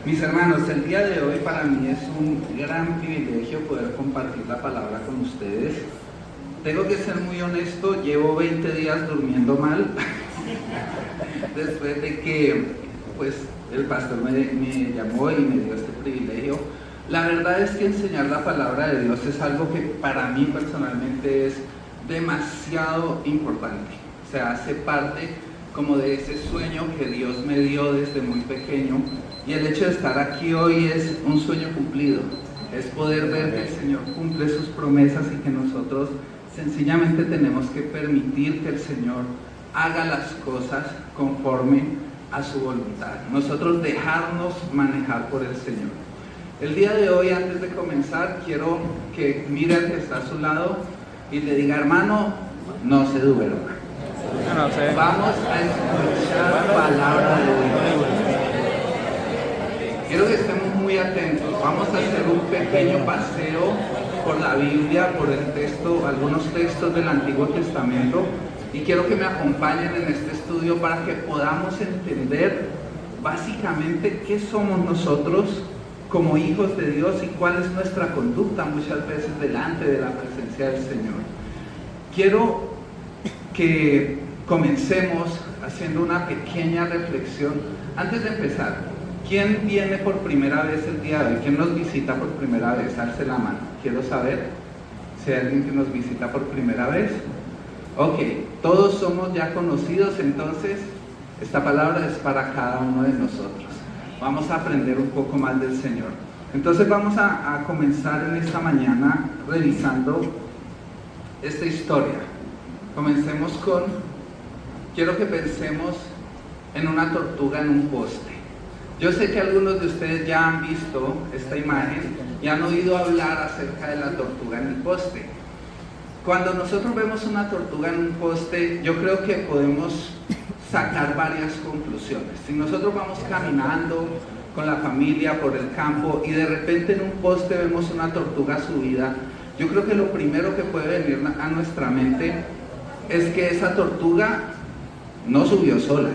Mis hermanos, el día de hoy para mí es un gran privilegio poder compartir la palabra con ustedes. Tengo que ser muy honesto, llevo 20 días durmiendo mal después de que pues, el pastor me llamó y me dio este privilegio. La verdad es que enseñar la palabra de Dios es algo que para mí personalmente es demasiado importante. O sea, hace parte como de ese sueño que Dios me dio desde muy pequeño. Y el hecho de estar aquí hoy es un sueño cumplido, es poder ver que el Señor cumple sus promesas y que nosotros sencillamente tenemos que permitir que el Señor haga las cosas conforme a su voluntad. Nosotros dejarnos manejar por el Señor. El día de hoy, antes de comenzar, quiero que mire al que está a su lado y le diga, hermano, no se duerma. Vamos a escuchar palabra de Dios. Quiero que estemos muy atentos. Vamos a hacer un pequeño paseo por la Biblia, por el texto, algunos textos del Antiguo Testamento, y quiero que me acompañen en este estudio para que podamos entender básicamente qué somos nosotros como hijos de Dios y cuál es nuestra conducta muchas veces delante de la presencia del Señor. Quiero que comencemos haciendo una pequeña reflexión. Antes de empezar, ¿quién viene por primera vez el día de hoy? ¿Quién nos visita por primera vez? Alce la mano. Quiero saber si hay alguien que nos visita por primera vez. Ok, todos somos ya conocidos, entonces esta palabra es para cada uno de nosotros. Vamos a aprender un poco más del Señor. Entonces vamos a comenzar en esta mañana revisando esta historia. Comencemos quiero que pensemos en una tortuga en un poste. Yo sé que algunos de ustedes ya han visto esta imagen y han oído hablar acerca de la tortuga en el poste. Cuando nosotros vemos una tortuga en un poste, yo creo que podemos sacar varias conclusiones. Si nosotros vamos caminando con la familia por el campo y de repente en un poste vemos una tortuga subida, yo creo que lo primero que puede venir a nuestra mente es que esa tortuga no subió sola.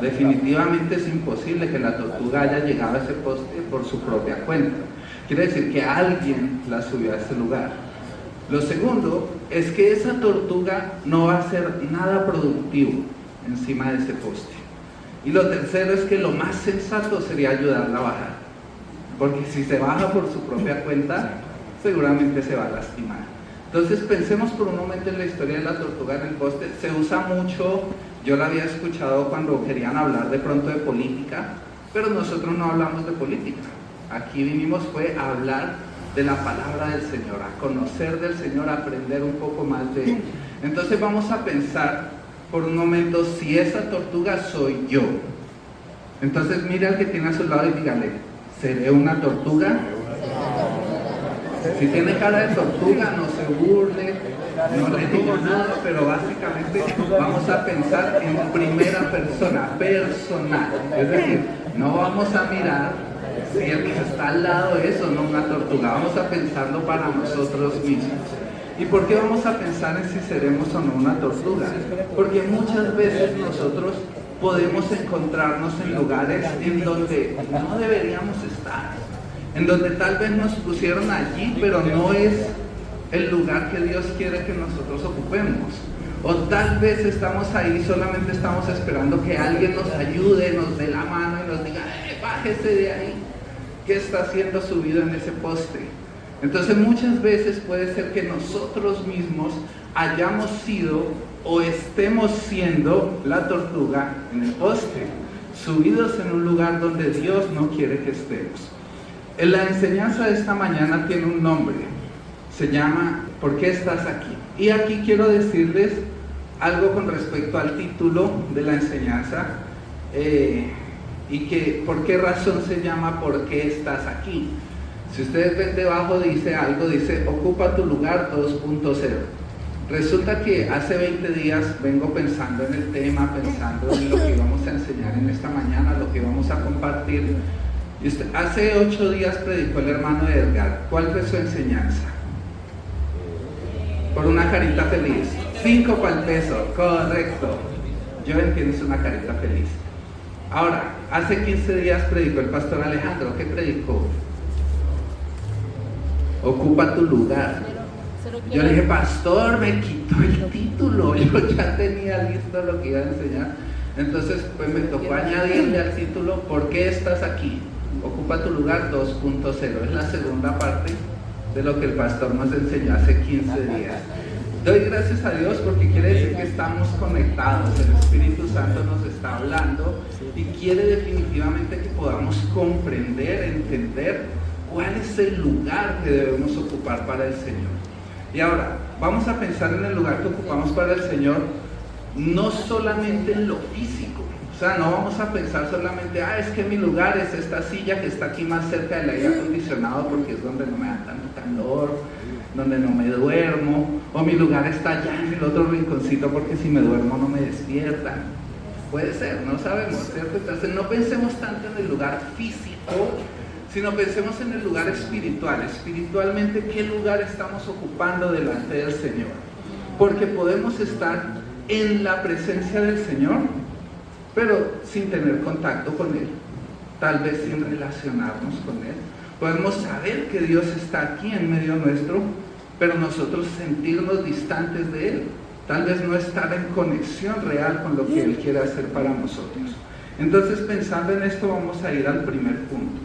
Definitivamente es imposible que la tortuga haya llegado a ese poste por su propia cuenta. Quiere decir que alguien la subió a ese lugar. Lo segundo es que esa tortuga no va a hacer nada productivo encima de ese poste. Y lo tercero es que lo más sensato sería ayudarla a bajar. Porque si se baja por su propia cuenta, seguramente se va a lastimar. Entonces pensemos por un momento en la historia de la tortuga en el poste. Se usa mucho. Yo la había escuchado cuando querían hablar de pronto de política, pero nosotros no hablamos de política. Aquí vinimos fue a hablar de la palabra del Señor, a conocer del Señor, a aprender un poco más de Él. Entonces vamos a pensar por un momento si esa tortuga soy yo. Entonces mire al que tiene a su lado y dígale, ¿seré una tortuga? Si tiene cara de tortuga, no se burle, no le digo nada, pero básicamente vamos a pensar en primera persona, personal. Es decir, no vamos a mirar si el que está al lado es o no una tortuga, vamos a pensarlo para nosotros mismos. ¿Y por qué vamos a pensar en si seremos o no una tortuga? Porque muchas veces nosotros podemos encontrarnos en lugares en donde no deberíamos estar, en donde tal vez nos pusieron allí, pero no es el lugar que Dios quiere que nosotros ocupemos. O tal vez estamos ahí, solamente estamos esperando que alguien nos ayude, nos dé la mano y nos diga, bájese de ahí. ¿Qué está haciendo subido en ese poste? Entonces muchas veces puede ser que nosotros mismos hayamos sido o estemos siendo la tortuga en el poste, subidos en un lugar donde Dios no quiere que estemos. La enseñanza de esta mañana tiene un nombre, se llama ¿Por qué estás aquí? Y aquí quiero decirles algo con respecto al título de la enseñanza y que por qué razón se llama ¿Por qué estás aquí? Si ustedes ven debajo dice algo, dice ocupa tu lugar 2.0. Resulta que hace 20 días vengo pensando en el tema, pensando en lo que íbamos a enseñar en esta mañana, lo que íbamos a compartir. Hace 8 días predicó el hermano de Edgar. ¿Cuál fue su enseñanza? Por una carita feliz. 5 para el peso, correcto. Yo entiendo, es una carita feliz. Ahora, hace 15 días predicó el pastor Alejandro. ¿Qué predicó? Ocupa tu lugar. Yo le dije, pastor, me quitó el título, yo ya tenía listo lo que iba a enseñar. Entonces, pues me tocó añadirle al título, ¿por qué estás aquí? Ocupa tu lugar 2.0. Es la segunda parte de lo que el pastor nos enseñó hace 15 días. Doy gracias a Dios porque quiere decir que estamos conectados. El Espíritu Santo nos está hablando y quiere definitivamente que podamos comprender, entender cuál es el lugar que debemos ocupar para el Señor. Y ahora, vamos a pensar en el lugar que ocupamos para el Señor, no solamente en lo físico. O sea, no vamos a pensar solamente, es que mi lugar es esta silla que está aquí más cerca del aire acondicionado porque es donde no me da tanto calor, donde no me duermo, o mi lugar está allá en el otro rinconcito porque si me duermo no me despiertan. Puede ser, no sabemos, ¿cierto? Entonces no pensemos tanto en el lugar físico, sino pensemos en el lugar espiritual. Espiritualmente, ¿qué lugar estamos ocupando delante del Señor? Porque podemos estar en la presencia del Señor, pero sin tener contacto con Él, tal vez sin relacionarnos con Él. Podemos saber que Dios está aquí en medio nuestro, pero nosotros sentirnos distantes de Él, tal vez no estar en conexión real con lo que Él quiere hacer para nosotros. Entonces, pensando en esto, vamos a ir al primer punto.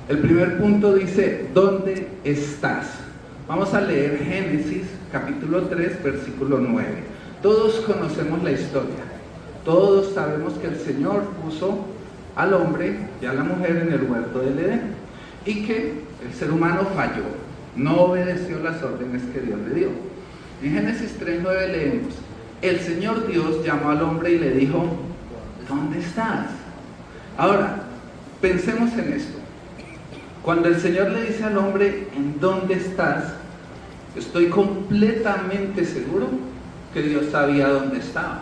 El primer punto dice, ¿dónde estás? Vamos a leer Génesis capítulo 3, versículo 9. Todos conocemos la historia. Todos sabemos que el Señor puso al hombre y a la mujer en el huerto del Edén y que el ser humano falló, no obedeció las órdenes que Dios le dio. En Génesis 3:9 leemos, el Señor Dios llamó al hombre y le dijo, ¿dónde estás? Ahora, pensemos en esto. Cuando el Señor le dice al hombre, ¿en dónde estás? Estoy completamente seguro que Dios sabía dónde estaba.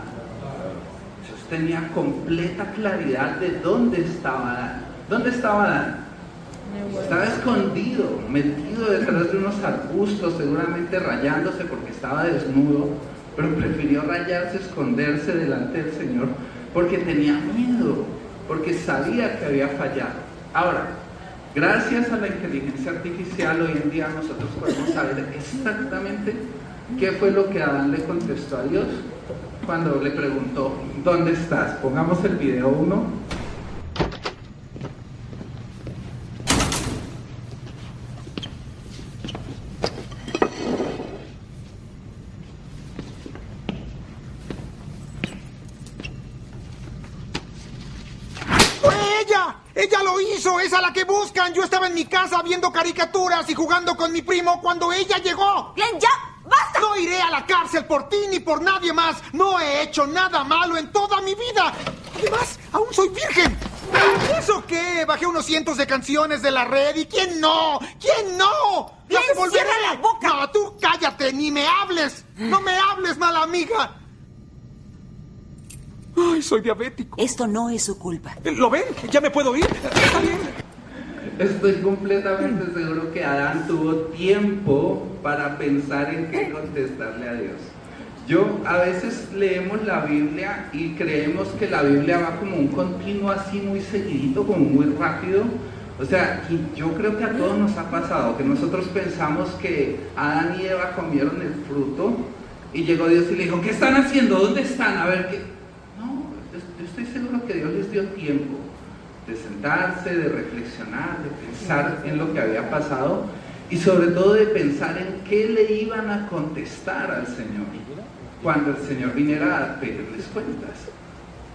Dios tenía completa claridad de dónde estaba Adán. ¿Dónde estaba Adán? Estaba escondido, metido detrás de unos arbustos, seguramente rayándose porque estaba desnudo, pero prefirió rayarse, esconderse delante del Señor porque tenía miedo, porque sabía que había fallado. Ahora, gracias a la inteligencia artificial, hoy en día nosotros podemos saber exactamente qué fue lo que Adán le contestó a Dios cuando le preguntó, ¿dónde estás? Pongamos el video 1. ¡Ella lo hizo! ¡Es a la que buscan! Yo estaba en mi casa viendo caricaturas y jugando con mi primo cuando ella llegó. Glenn, ya, basta. No iré a la cárcel por ti ni por nadie más. No he hecho nada malo en toda mi vida. Además, aún soy virgen. ¿Eso qué? Bajé unos cientos de canciones de la red. ¿Y quién no? ¿Quién no? Glenn, ¡Las devolveré! cierra la boca. No, tú cállate, ni me hables. No me hables, mala amiga. Ay, soy diabético. Esto no es su culpa. ¿Lo ven? ¿Ya me puedo ir? Está bien. Estoy completamente seguro que Adán tuvo tiempo para pensar en qué contestarle a Dios. A veces leemos la Biblia y creemos que la Biblia va como un continuo así muy seguidito, como muy rápido. O sea, yo creo que a todos nos ha pasado que nosotros pensamos que Adán y Eva comieron el fruto y llegó Dios y le dijo, ¿qué están haciendo? ¿Dónde están? A ver, ¿qué? No, yo estoy seguro que Dios les dio tiempo de sentarse, de reflexionar, de pensar en lo que había pasado y sobre todo de pensar en qué le iban a contestar al Señor cuando el Señor viniera a pedirles cuentas.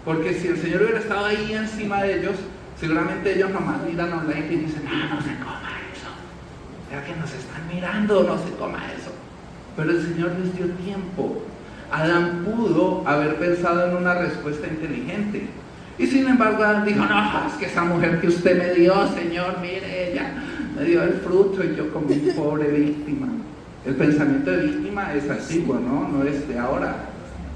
Porque si el Señor hubiera estado ahí encima de ellos, seguramente ellos nomás miran online y dicen, no se coma eso, ya que nos están mirando, no se coma eso. Pero el Señor les dio tiempo. Adán pudo haber pensado en una respuesta inteligente. Y sin embargo Adán dijo, no, es que esa mujer que usted me dio, Señor, mire, ella me dio el fruto y yo como un pobre víctima. El pensamiento de víctima es antiguo, no es de ahora.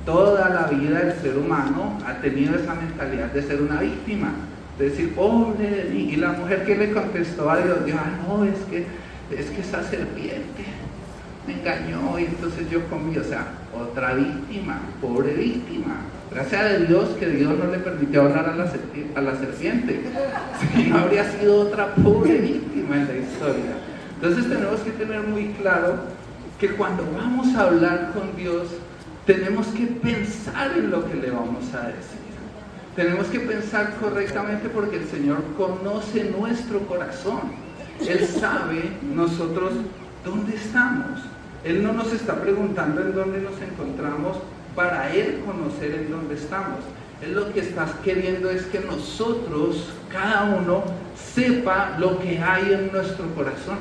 Toda la vida el ser humano ha tenido esa mentalidad de ser una víctima, de decir, pobre de mí. Y la mujer que le contestó a Dios, dijo, no, es que esa serpiente me engañó y entonces yo comí. O sea, otra víctima, pobre víctima. Gracias a Dios que Dios no le permitió hablar a la serpiente, si no habría sido otra pobre víctima en la historia. Entonces tenemos que tener muy claro que cuando vamos a hablar con Dios, tenemos que pensar en lo que le vamos a decir. Tenemos que pensar correctamente porque el Señor conoce nuestro corazón. Él sabe nosotros dónde estamos. Él no nos está preguntando en dónde nos encontramos para Él conocer en dónde estamos. Él lo que está queriendo es que nosotros, cada uno, sepa lo que hay en nuestro corazón.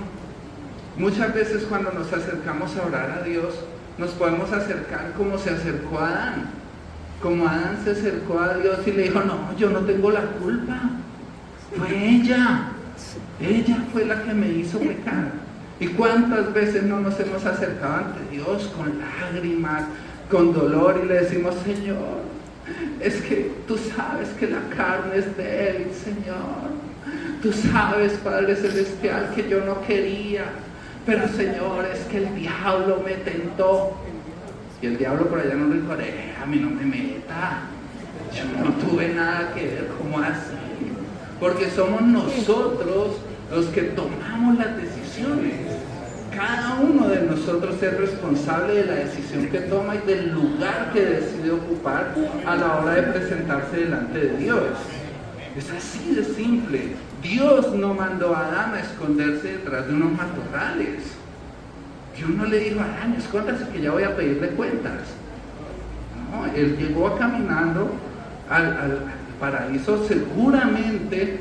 Muchas veces cuando nos acercamos a orar a Dios, nos podemos acercar como se acercó Adán. Como Adán se acercó a Dios y le dijo, no, yo no tengo la culpa. Fue ella. Ella fue la que me hizo pecar. ¿Y cuántas veces no nos hemos acercado ante Dios con lágrimas, con dolor y le decimos, Señor, es que tú sabes que la carne es débil, Señor. Tú sabes, Padre Celestial, que yo no quería. Pero Señor, es que el diablo me tentó. Y el diablo por allá no le dijo, a mí no me meta. Yo no tuve nada que ver, ¿cómo así? Porque somos nosotros los que tomamos las decisiones. Cada uno de nosotros es responsable de la decisión que toma y del lugar que decide ocupar a la hora de presentarse delante de Dios. Es así de simple. Dios no mandó a Adán a esconderse detrás de unos matorrales. Dios no le dijo a Adán, escóndase que ya voy a pedirle cuentas. No, él llegó caminando al paraíso. Seguramente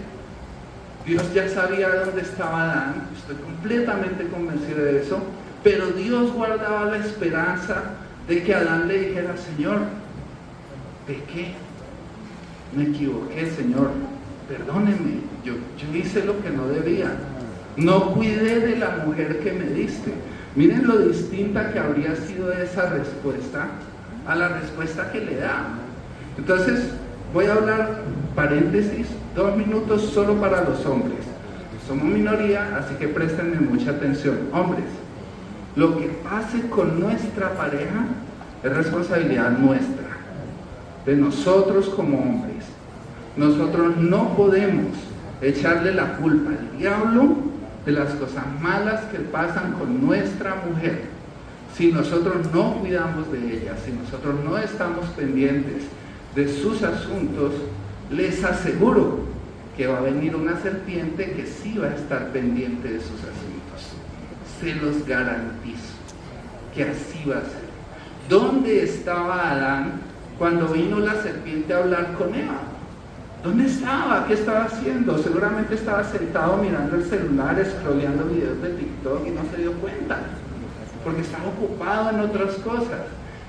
Dios ya sabía dónde estaba Adán, estoy completamente convencido de eso, pero Dios guardaba la esperanza de que Adán le dijera, Señor, pequé, me equivoqué, Señor, perdóneme, yo hice lo que no debía, no cuidé de la mujer que me diste. Miren lo distinta que habría sido esa respuesta a la respuesta que le da. Entonces, voy a hablar, paréntesis, 2 minutos solo para los hombres. Somos minoría, así que préstenme mucha atención. Hombres, lo que pase con nuestra pareja es responsabilidad nuestra, de nosotros como hombres. Nosotros no podemos echarle la culpa al diablo de las cosas malas que pasan con nuestra mujer. Si nosotros no cuidamos de ella, si nosotros no estamos pendientes de sus asuntos, les aseguro que va a venir una serpiente que sí va a estar pendiente de sus asuntos. Se los garantizo que así va a ser. ¿Dónde estaba Adán cuando vino la serpiente a hablar con Eva? ¿Dónde estaba? ¿Qué estaba haciendo? Seguramente estaba sentado mirando el celular, scrolleando videos de TikTok y no se dio cuenta, porque estaba ocupado en otras cosas.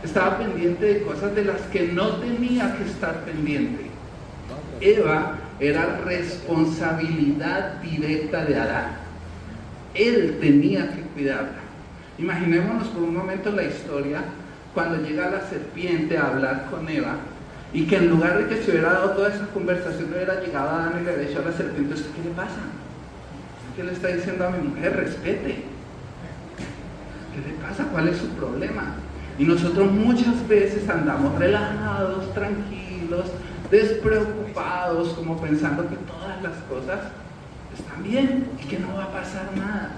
Estaba pendiente de cosas de las que no tenía que estar pendiente. Eva era responsabilidad directa de Adán. Él tenía que cuidarla. Imaginémonos por un momento la historia cuando llega la serpiente a hablar con Eva y que en lugar de que se hubiera dado toda esa conversación hubiera llegado a Adán y le hubiera dicho a la serpiente, ¿usted qué le pasa? ¿Qué le está diciendo a mi mujer? Respete. ¿Qué le pasa? ¿Cuál es su problema? Y nosotros muchas veces andamos relajados, tranquilos, despreocupados, como pensando que todas las cosas están bien y que no va a pasar nada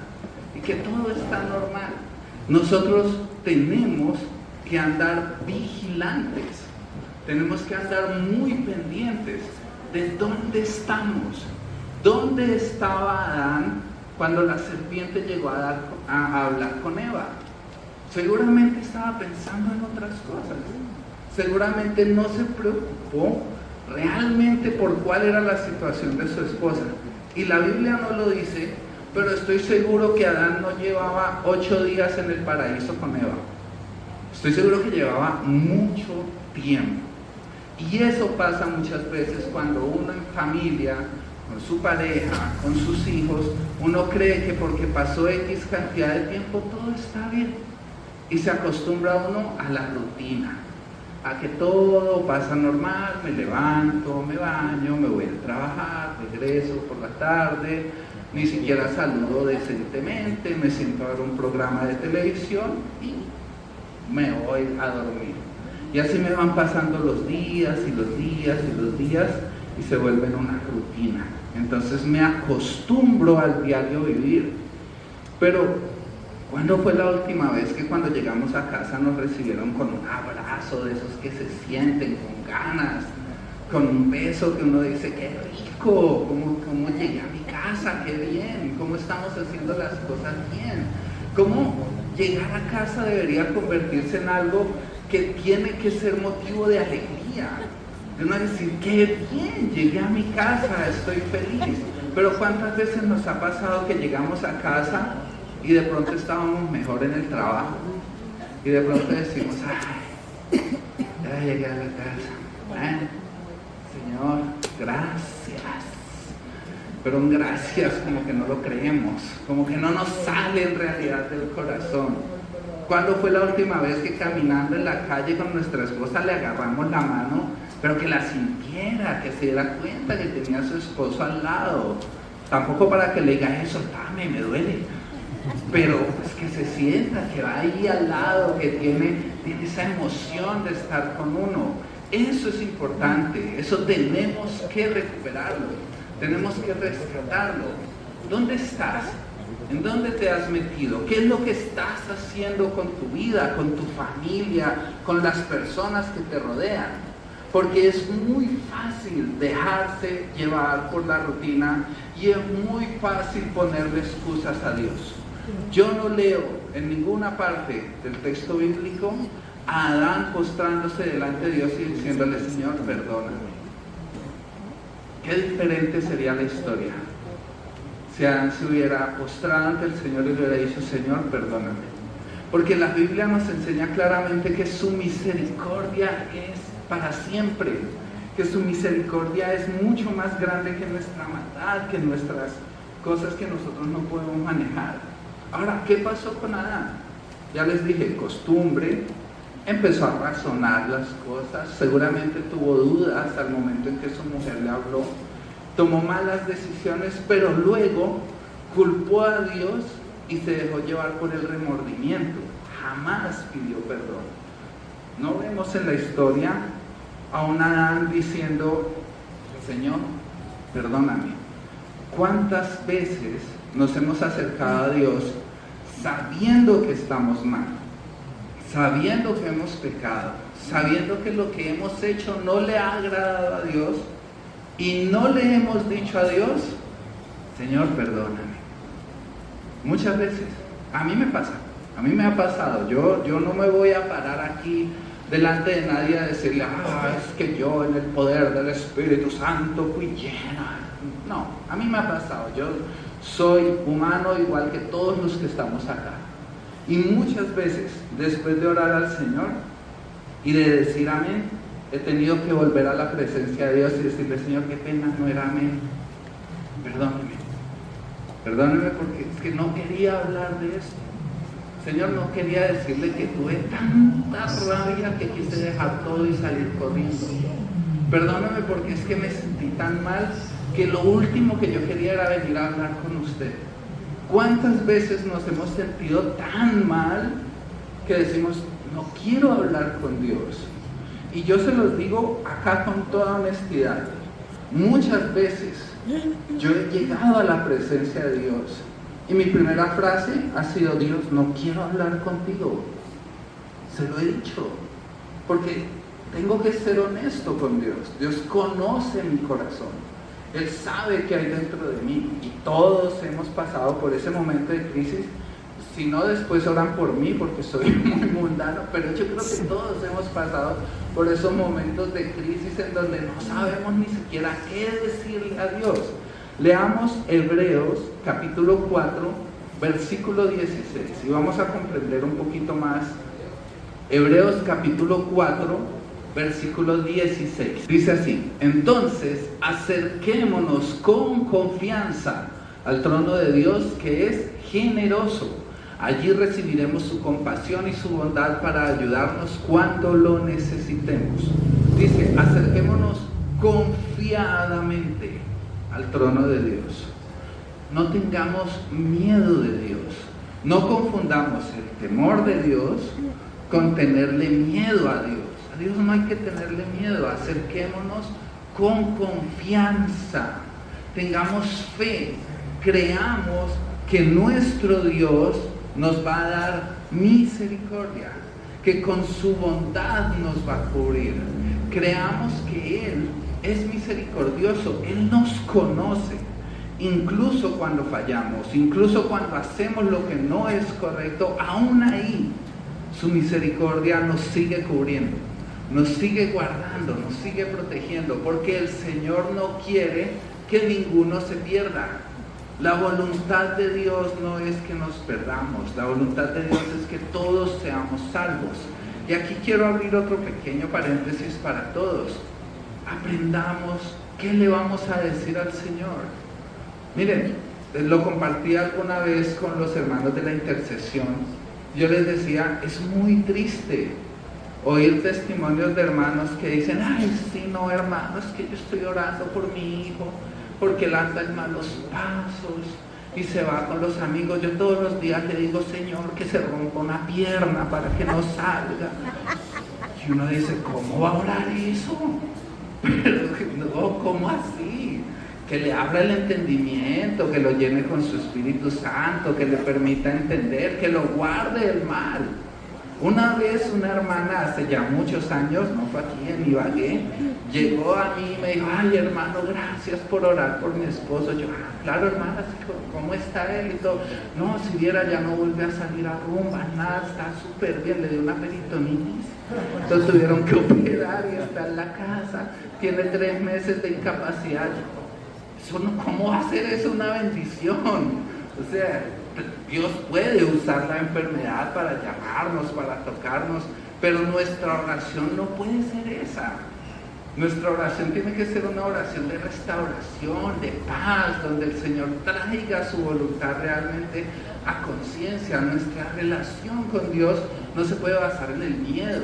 y que todo está normal. Nosotros tenemos que andar vigilantes, tenemos que andar muy pendientes de dónde estamos. ¿Dónde estaba Adán cuando la serpiente llegó a hablar con Eva? Seguramente estaba pensando en otras cosas. Seguramente no se preocupó realmente por cuál era la situación de su esposa. Y la Biblia no lo dice, pero estoy seguro que Adán no llevaba 8 días en el paraíso con Eva. Estoy seguro que llevaba mucho tiempo. Y eso pasa muchas veces cuando uno en familia, con su pareja, con sus hijos, uno cree que porque pasó X cantidad de tiempo todo está bien. Y se acostumbra uno a la rutina, a que todo pasa normal, me levanto, me baño, me voy a trabajar, regreso por la tarde, ni siquiera saludo decentemente, me siento a ver un programa de televisión y me voy a dormir. Y así me van pasando los días y los días y los días y se vuelven una rutina. Entonces me acostumbro al diario vivir. Pero, ¿cuándo fue la última vez que cuando llegamos a casa nos recibieron con un abrazo de esos que se sienten con ganas, con un beso que uno dice, qué rico, cómo llegué a mi casa, qué bien, cómo estamos haciendo las cosas bien? ¿Cómo llegar a casa debería convertirse en algo que tiene que ser motivo de alegría? De uno decir, qué bien, llegué a mi casa, estoy feliz. Pero ¿cuántas veces nos ha pasado que llegamos a casa y de pronto estábamos mejor en el trabajo? Y de pronto decimos, ay, ya llegué a la casa. Bueno, Señor, gracias. Pero un gracias como que no lo creemos, como que no nos sale en realidad del corazón. ¿Cuándo fue la última vez que caminando en la calle con nuestra esposa le agarramos la mano, pero que la sintiera, que se diera cuenta que tenía a su esposo al lado? Tampoco para que le diga, soltame, me duele. Pero pues que se sienta, que va ahí al lado, que tiene esa emoción de estar con uno. Eso es importante, eso tenemos que recuperarlo, tenemos que rescatarlo. ¿Dónde estás? ¿En dónde te has metido? ¿Qué es lo que estás haciendo con tu vida, con tu familia, con las personas que te rodean? Porque es muy fácil dejarse llevar por la rutina y es muy fácil ponerle excusas a Dios. Yo no leo en ninguna parte del texto bíblico a Adán postrándose delante de Dios y diciéndole, Señor, perdóname. Qué diferente sería la historia si Adán se hubiera postrado ante el Señor y le hubiera dicho, Señor, perdóname. Porque la Biblia nos enseña claramente que su misericordia es para siempre, que su misericordia es mucho más grande que nuestra maldad, que nuestras cosas que nosotros no podemos manejar. Ahora, ¿qué pasó con Adán? Ya les dije, costumbre, empezó a razonar las cosas, seguramente tuvo dudas al momento en que su mujer le habló, tomó malas decisiones, pero luego culpó a Dios y se dejó llevar por el remordimiento. Jamás pidió perdón. No vemos en la historia a un Adán diciendo, Señor, perdóname. ¿Cuántas veces nos hemos acercado a Dios sabiendo que estamos mal, sabiendo que hemos pecado, sabiendo que lo que hemos hecho no le ha agradado a Dios y no le hemos dicho a Dios, Señor, perdóname? Muchas veces, a mí me pasa, a mí me ha pasado, yo no me voy a parar aquí delante de nadie a decirle, es que yo en el poder del Espíritu Santo fui llena. No, a mí me ha pasado, yo soy humano igual que todos los que estamos acá. Y muchas veces, después de orar al Señor y de decir amén, he tenido que volver a la presencia de Dios y decirle, Señor, qué pena, no era amén. Perdóneme porque es que no quería hablar de esto. Señor, no quería decirle que tuve tanta rabia que quise dejar todo y salir corriendo. Perdóname porque es que me sentí tan mal que lo último que yo quería era venir a hablar con usted. ¿Cuántas veces nos hemos sentido tan mal que decimos, no quiero hablar con Dios? Y yo se los digo acá con toda honestidad. Muchas veces yo he llegado a la presencia de Dios y mi primera frase ha sido, Dios, no quiero hablar contigo. Se lo he dicho, porque tengo que ser honesto con Dios. Dios conoce mi corazón. Él sabe qué hay dentro de mí y todos hemos pasado por ese momento de crisis. Si no, después oran por mí porque soy muy mundano, pero yo creo que todos hemos pasado por esos momentos de crisis en donde no sabemos ni siquiera qué decirle a Dios. Leamos Hebreos capítulo 4, versículo 16 y vamos a comprender un poquito más. Hebreos capítulo 4, versículo 16. Dice así: entonces acerquémonos con confianza al trono de Dios, que es generoso. Allí recibiremos su compasión y su bondad para ayudarnos cuando lo necesitemos. Dice, acerquémonos confiadamente al trono de Dios. No tengamos miedo de Dios. No confundamos el temor de Dios con tenerle miedo a Dios. A Dios no hay que tenerle miedo. Acerquémonos con confianza. Tengamos fe. Creamos que nuestro Dios nos va a dar misericordia, que con su bondad nos va a cubrir. Creamos que Él es misericordioso, Él nos conoce, incluso cuando fallamos, incluso cuando hacemos lo que no es correcto, aún ahí su misericordia nos sigue cubriendo, nos sigue guardando, nos sigue protegiendo, porque el Señor no quiere que ninguno se pierda. La voluntad de Dios no es que nos perdamos, la voluntad de Dios es que todos seamos salvos. Y aquí quiero abrir otro pequeño paréntesis para todos. Aprendamos qué le vamos a decir al Señor. Miren, lo compartí alguna vez con los hermanos de la intercesión. Yo les decía, es muy triste oír testimonios de hermanos que dicen, ay, sí, no, hermanos, que yo estoy orando por mi hijo, porque él anda en malos pasos y se va con los amigos. Yo todos los días le digo, Señor, que se rompa una pierna para que no salga. Y uno dice, ¿cómo va a orar eso? Pero no, ¿cómo así? Que le abra el entendimiento, que lo llene con su Espíritu Santo, que le permita entender, que lo guarde del mal. Una vez una hermana, hace ya muchos años, no fue aquí en Ibagué, llegó a mí y me dijo, ay, hermano, gracias por orar por mi esposo. Yo, claro, hermana, ¿cómo está él? Y todo, no, si viera, ya no vuelve a salir a rumba, nada, está súper bien, le dio una peritonitis. Entonces tuvieron que operar y está en la casa, tiene 3 meses de incapacidad. Eso no, ¿cómo va a ser eso una bendición? O sea, Dios puede usar la enfermedad para llamarnos, para tocarnos, pero nuestra oración no puede ser esa. Nuestra oración tiene que ser una oración de restauración, de paz, donde el Señor traiga su voluntad realmente a conciencia. Nuestra relación con Dios no se puede basar en el miedo,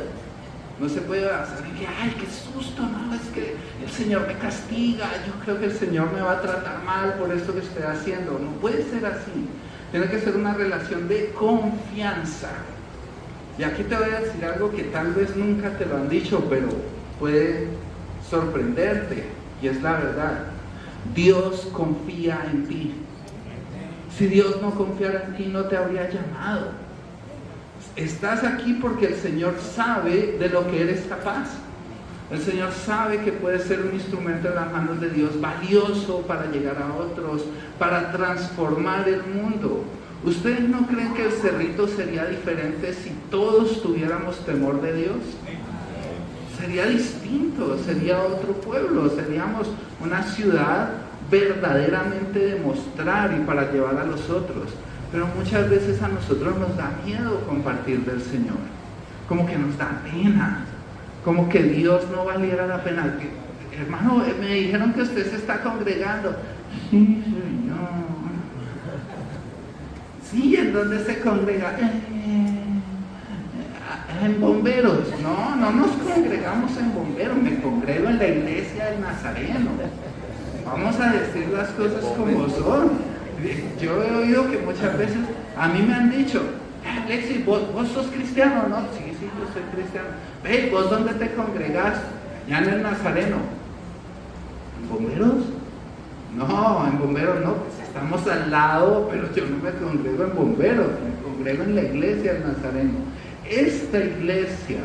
no se puede basar en que, ay, qué susto, no, es que el Señor me castiga, yo creo que el Señor me va a tratar mal por esto que estoy haciendo. No puede ser así. Tiene que ser una relación de confianza. Y aquí te voy a decir algo que tal vez nunca te lo han dicho, pero puede sorprenderte, y es la verdad. Dios confía en ti. Si Dios no confiara en ti, no te habría llamado. Estás aquí porque el Señor sabe de lo que eres capaz. El Señor sabe que puedes ser un instrumento en las manos de Dios, valioso para llegar a otros, para transformar el mundo. ¿Ustedes no creen que el Cerrito sería diferente si todos tuviéramos temor de Dios? Sería distinto, sería otro pueblo, seríamos una ciudad verdaderamente de mostrar y para llevar a los otros. Pero muchas veces a nosotros nos da miedo compartir del Señor, como que nos da pena, como que Dios no valiera la pena. Hermano, me dijeron que usted se está congregando. Sí, Señor. Sí, ¿en dónde se congrega? En Bomberos. No, no nos congregamos en Bomberos, me congrego en la iglesia del Nazareno. Vamos a decir las cosas como son. Yo he oído que muchas veces a mí me han dicho, Alexis, ¿vos sos cristiano? No, sí, yo soy cristiano. Ve, ¿vos dónde te congregas? Ya en el Nazareno. ¿En Bomberos? No, en Bomberos no, pues estamos al lado, pero yo no me congrego en Bomberos, me congrego en la iglesia del Nazareno. Esta iglesia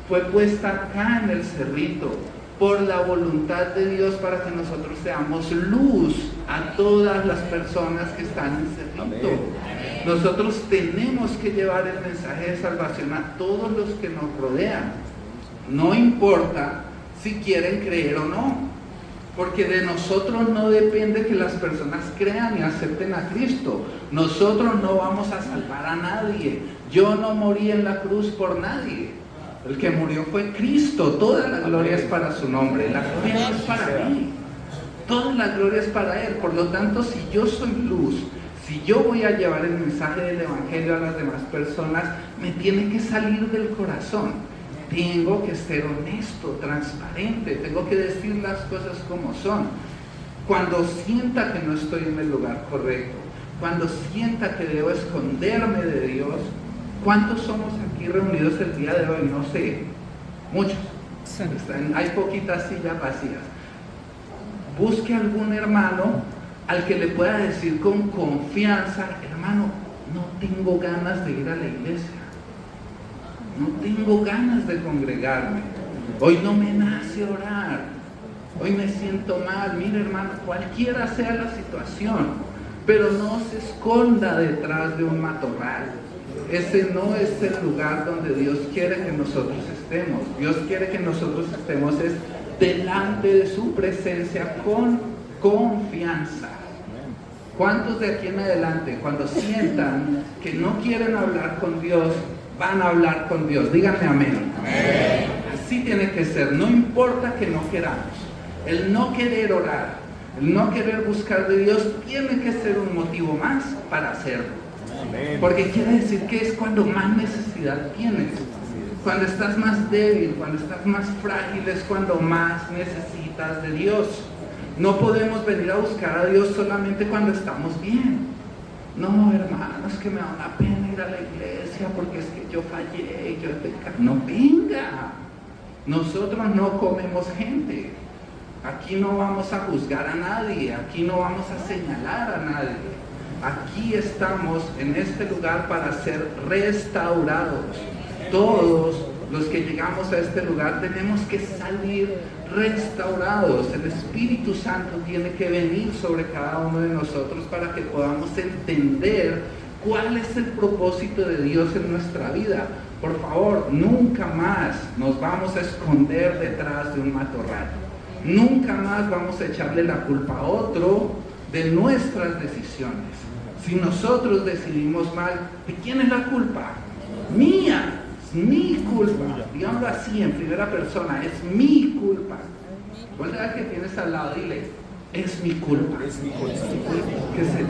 fue puesta acá en el Cerrito por la voluntad de Dios para que nosotros seamos luz a todas las personas que están en Cerrito. Amén. Nosotros tenemos que llevar el mensaje de salvación a todos los que nos rodean. No importa si quieren creer o no, porque de nosotros no depende que las personas crean y acepten a Cristo. Nosotros no vamos a salvar a nadie. Yo no morí en la cruz por nadie. El que murió fue Cristo. Toda la gloria es para su nombre. La gloria no es para mí. Toda la gloria es para Él. Por lo tanto, si yo soy luz, si yo voy a llevar el mensaje del Evangelio a las demás personas, me tiene que salir del corazón. Tengo que ser honesto, transparente. Tengo que decir las cosas como son. Cuando sienta que no estoy en el lugar correcto, cuando sienta que debo esconderme de Dios, ¿Cuántos somos aquí reunidos el día de hoy? No sé, muchos. Hay poquitas sillas vacías. Busque algún hermano al que le pueda decir con confianza: hermano, no tengo ganas de ir a la iglesia, no tengo ganas de congregarme, hoy no me nace orar, hoy me siento mal. Mire, hermano, cualquiera sea la situación, pero no se esconda detrás de un matorral. Ese no es el lugar donde Dios quiere que nosotros estemos. Dios quiere que nosotros estemos delante de su presencia con confianza. ¿Cuántos de aquí en adelante, cuando sientan que no quieren hablar con Dios, van a hablar con Dios? Díganme amén. Así tiene que ser, no importa que no queramos. El no querer orar, el no querer buscar de Dios, tiene que ser un motivo más para hacerlo. Porque quiere decir que es cuando más necesidad tienes, cuando estás más débil, cuando estás más frágil, es cuando más necesitas de Dios. No podemos venir a buscar a Dios solamente cuando estamos bien. No, hermanos, que me da una pena ir a la iglesia porque es que yo fallé, yo he pecado. No, venga. Nosotros no comemos gente. Aquí no vamos a juzgar a nadie, aquí no vamos a señalar a nadie. Aquí estamos en este lugar para ser restaurados. Todos los que llegamos a este lugar tenemos que salir restaurados. El Espíritu Santo tiene que venir sobre cada uno de nosotros para que podamos entender cuál es el propósito de Dios en nuestra vida. Por favor, nunca más nos vamos a esconder detrás de un matorral. Nunca más vamos a echarle la culpa a otro de nuestras decisiones. Si nosotros decidimos mal, ¿de quién es la culpa? Mía, es mi culpa. Digámoslo así en primera persona, es mi culpa. Ponle al que tienes al lado, dile: es mi culpa.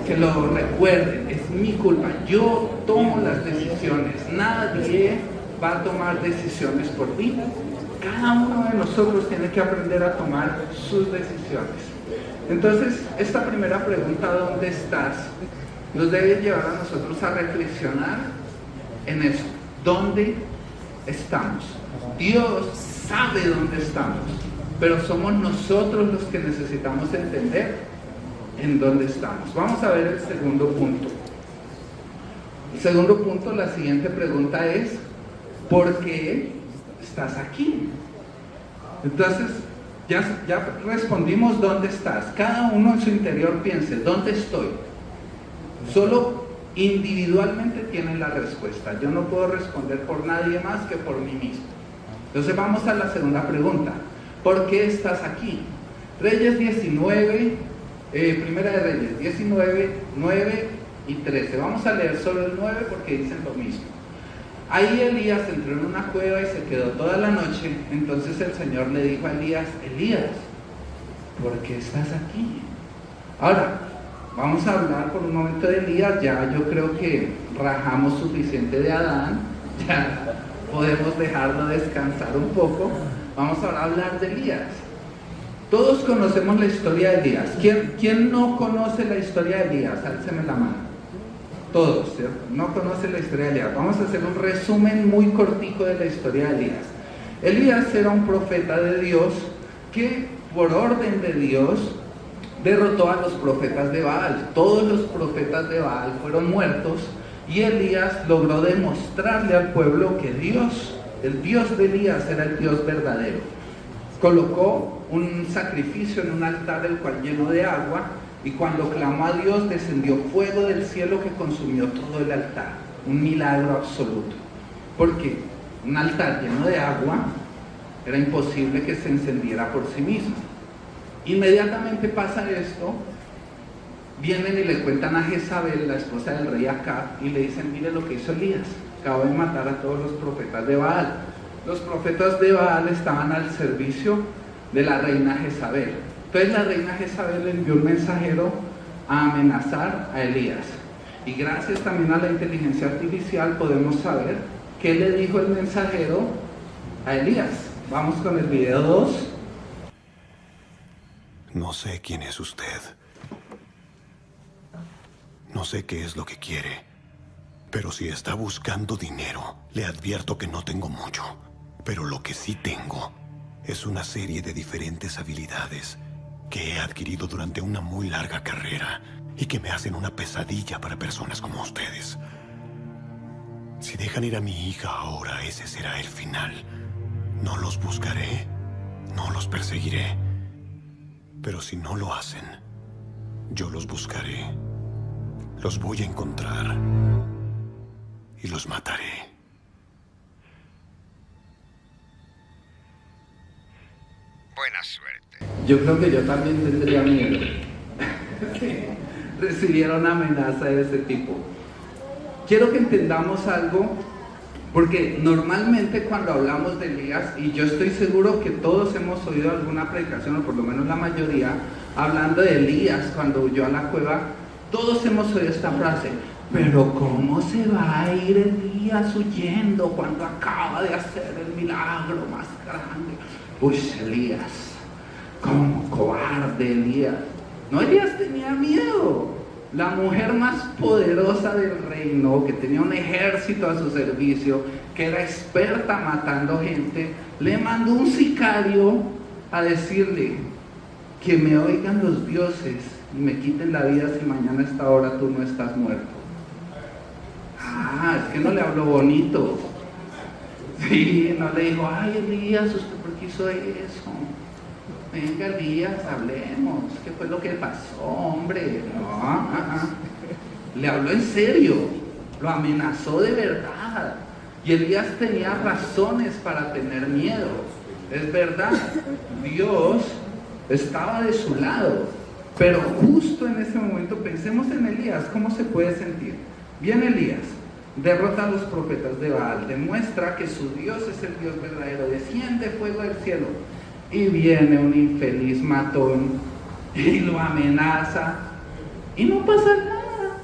Que lo recuerden, es mi culpa. Yo tomo las decisiones, nadie va a tomar decisiones por ti. Cada uno de nosotros tiene que aprender a tomar sus decisiones. Entonces, esta primera pregunta, ¿dónde estás?, nos debe llevar a nosotros a reflexionar en eso. ¿Dónde estamos? Dios sabe dónde estamos, pero somos nosotros los que necesitamos entender en dónde estamos. Vamos a ver el segundo punto. El segundo punto, la siguiente pregunta es: ¿por qué estás aquí? Entonces, ya respondimos dónde estás. Cada uno en su interior piense: ¿dónde estoy? Solo individualmente tienen la respuesta. Yo no puedo responder por nadie más que por mí mismo. Entonces vamos a la segunda pregunta: ¿por qué estás aquí? Reyes 19, Primera de Reyes 19, 9 y 13. Vamos a leer solo el 9 porque dicen lo mismo. Ahí Elías entró en una cueva y se quedó toda la noche. Entonces el Señor le dijo a Elías: Elías, ¿por qué estás aquí? Ahora, vamos a hablar por un momento de Elías. Ya yo creo que rajamos suficiente de Adán, ya podemos dejarlo descansar un poco. Vamos ahora a hablar de Elías. Todos conocemos la historia de Elías. ¿Quién no conoce la historia de Elías? Álceme la mano. Todos, ¿cierto? No conocen la historia de Elías. Vamos a hacer un resumen muy cortico de la historia de Elías. Elías era un profeta de Dios que, por orden de Dios, derrotó a los profetas de Baal. Todos los profetas de Baal fueron muertos y Elías logró demostrarle al pueblo que Dios, el Dios de Elías, era el Dios verdadero. Colocó un sacrificio en un altar el cual llenó de agua, y cuando clamó a Dios descendió fuego del cielo que consumió todo el altar. Un milagro absoluto. Porque un altar lleno de agua era imposible que se encendiera por sí mismo. Inmediatamente pasa esto, vienen y le cuentan a Jezabel, la esposa del rey Acab, y le dicen: mire lo que hizo Elías, acabó de matar a todos los profetas de Baal. Los profetas de Baal estaban al servicio de la reina Jezabel. Entonces la reina Jezabel le envió un mensajero a amenazar a Elías. Y gracias también a la inteligencia artificial podemos saber qué le dijo el mensajero a Elías. Vamos con el video 2. No sé quién es usted. No sé qué es lo que quiere. Pero si está buscando dinero, le advierto que no tengo mucho. Pero lo que sí tengo es una serie de diferentes habilidades que he adquirido durante una muy larga carrera y que me hacen una pesadilla para personas como ustedes. Si dejan ir a mi hija ahora, ese será el final. No los buscaré, no los perseguiré. Pero si no lo hacen, yo los buscaré. Los voy a encontrar y los mataré. Buena suerte. Yo creo que yo también tendría miedo. Sí, recibir una amenaza de ese tipo. Quiero que entendamos algo, porque normalmente cuando hablamos de Elías, y yo estoy seguro que todos hemos oído alguna predicación, o por lo menos la mayoría, hablando de Elías cuando huyó a la cueva, todos hemos oído esta frase: pero ¿cómo se va a ir Elías huyendo cuando acaba de hacer el milagro más grande? Uy, Elías, como cobarde Elías. No, Elías tenía miedo. La mujer más poderosa del reino, que tenía un ejército a su servicio, que era experta matando gente, le mandó un sicario a decirle: que me oigan los dioses y me quiten la vida si mañana a esta hora tú no estás muerto. Ah, es que no le habló bonito. Sí, no le dijo: ay, Elías, ¿usted por qué hizo eso? Venga, Elías, hablemos. ¿Qué fue lo que pasó, hombre? No, Le habló en serio. Lo amenazó de verdad. Y Elías tenía razones para tener miedo. Es verdad. Dios estaba de su lado. Pero justo en ese momento, pensemos en Elías. ¿Cómo se puede sentir? Viene Elías, derrota a los profetas de Baal, demuestra que su Dios es el Dios verdadero, desciende fuego del cielo, y viene un infeliz matón y lo amenaza y no pasa nada.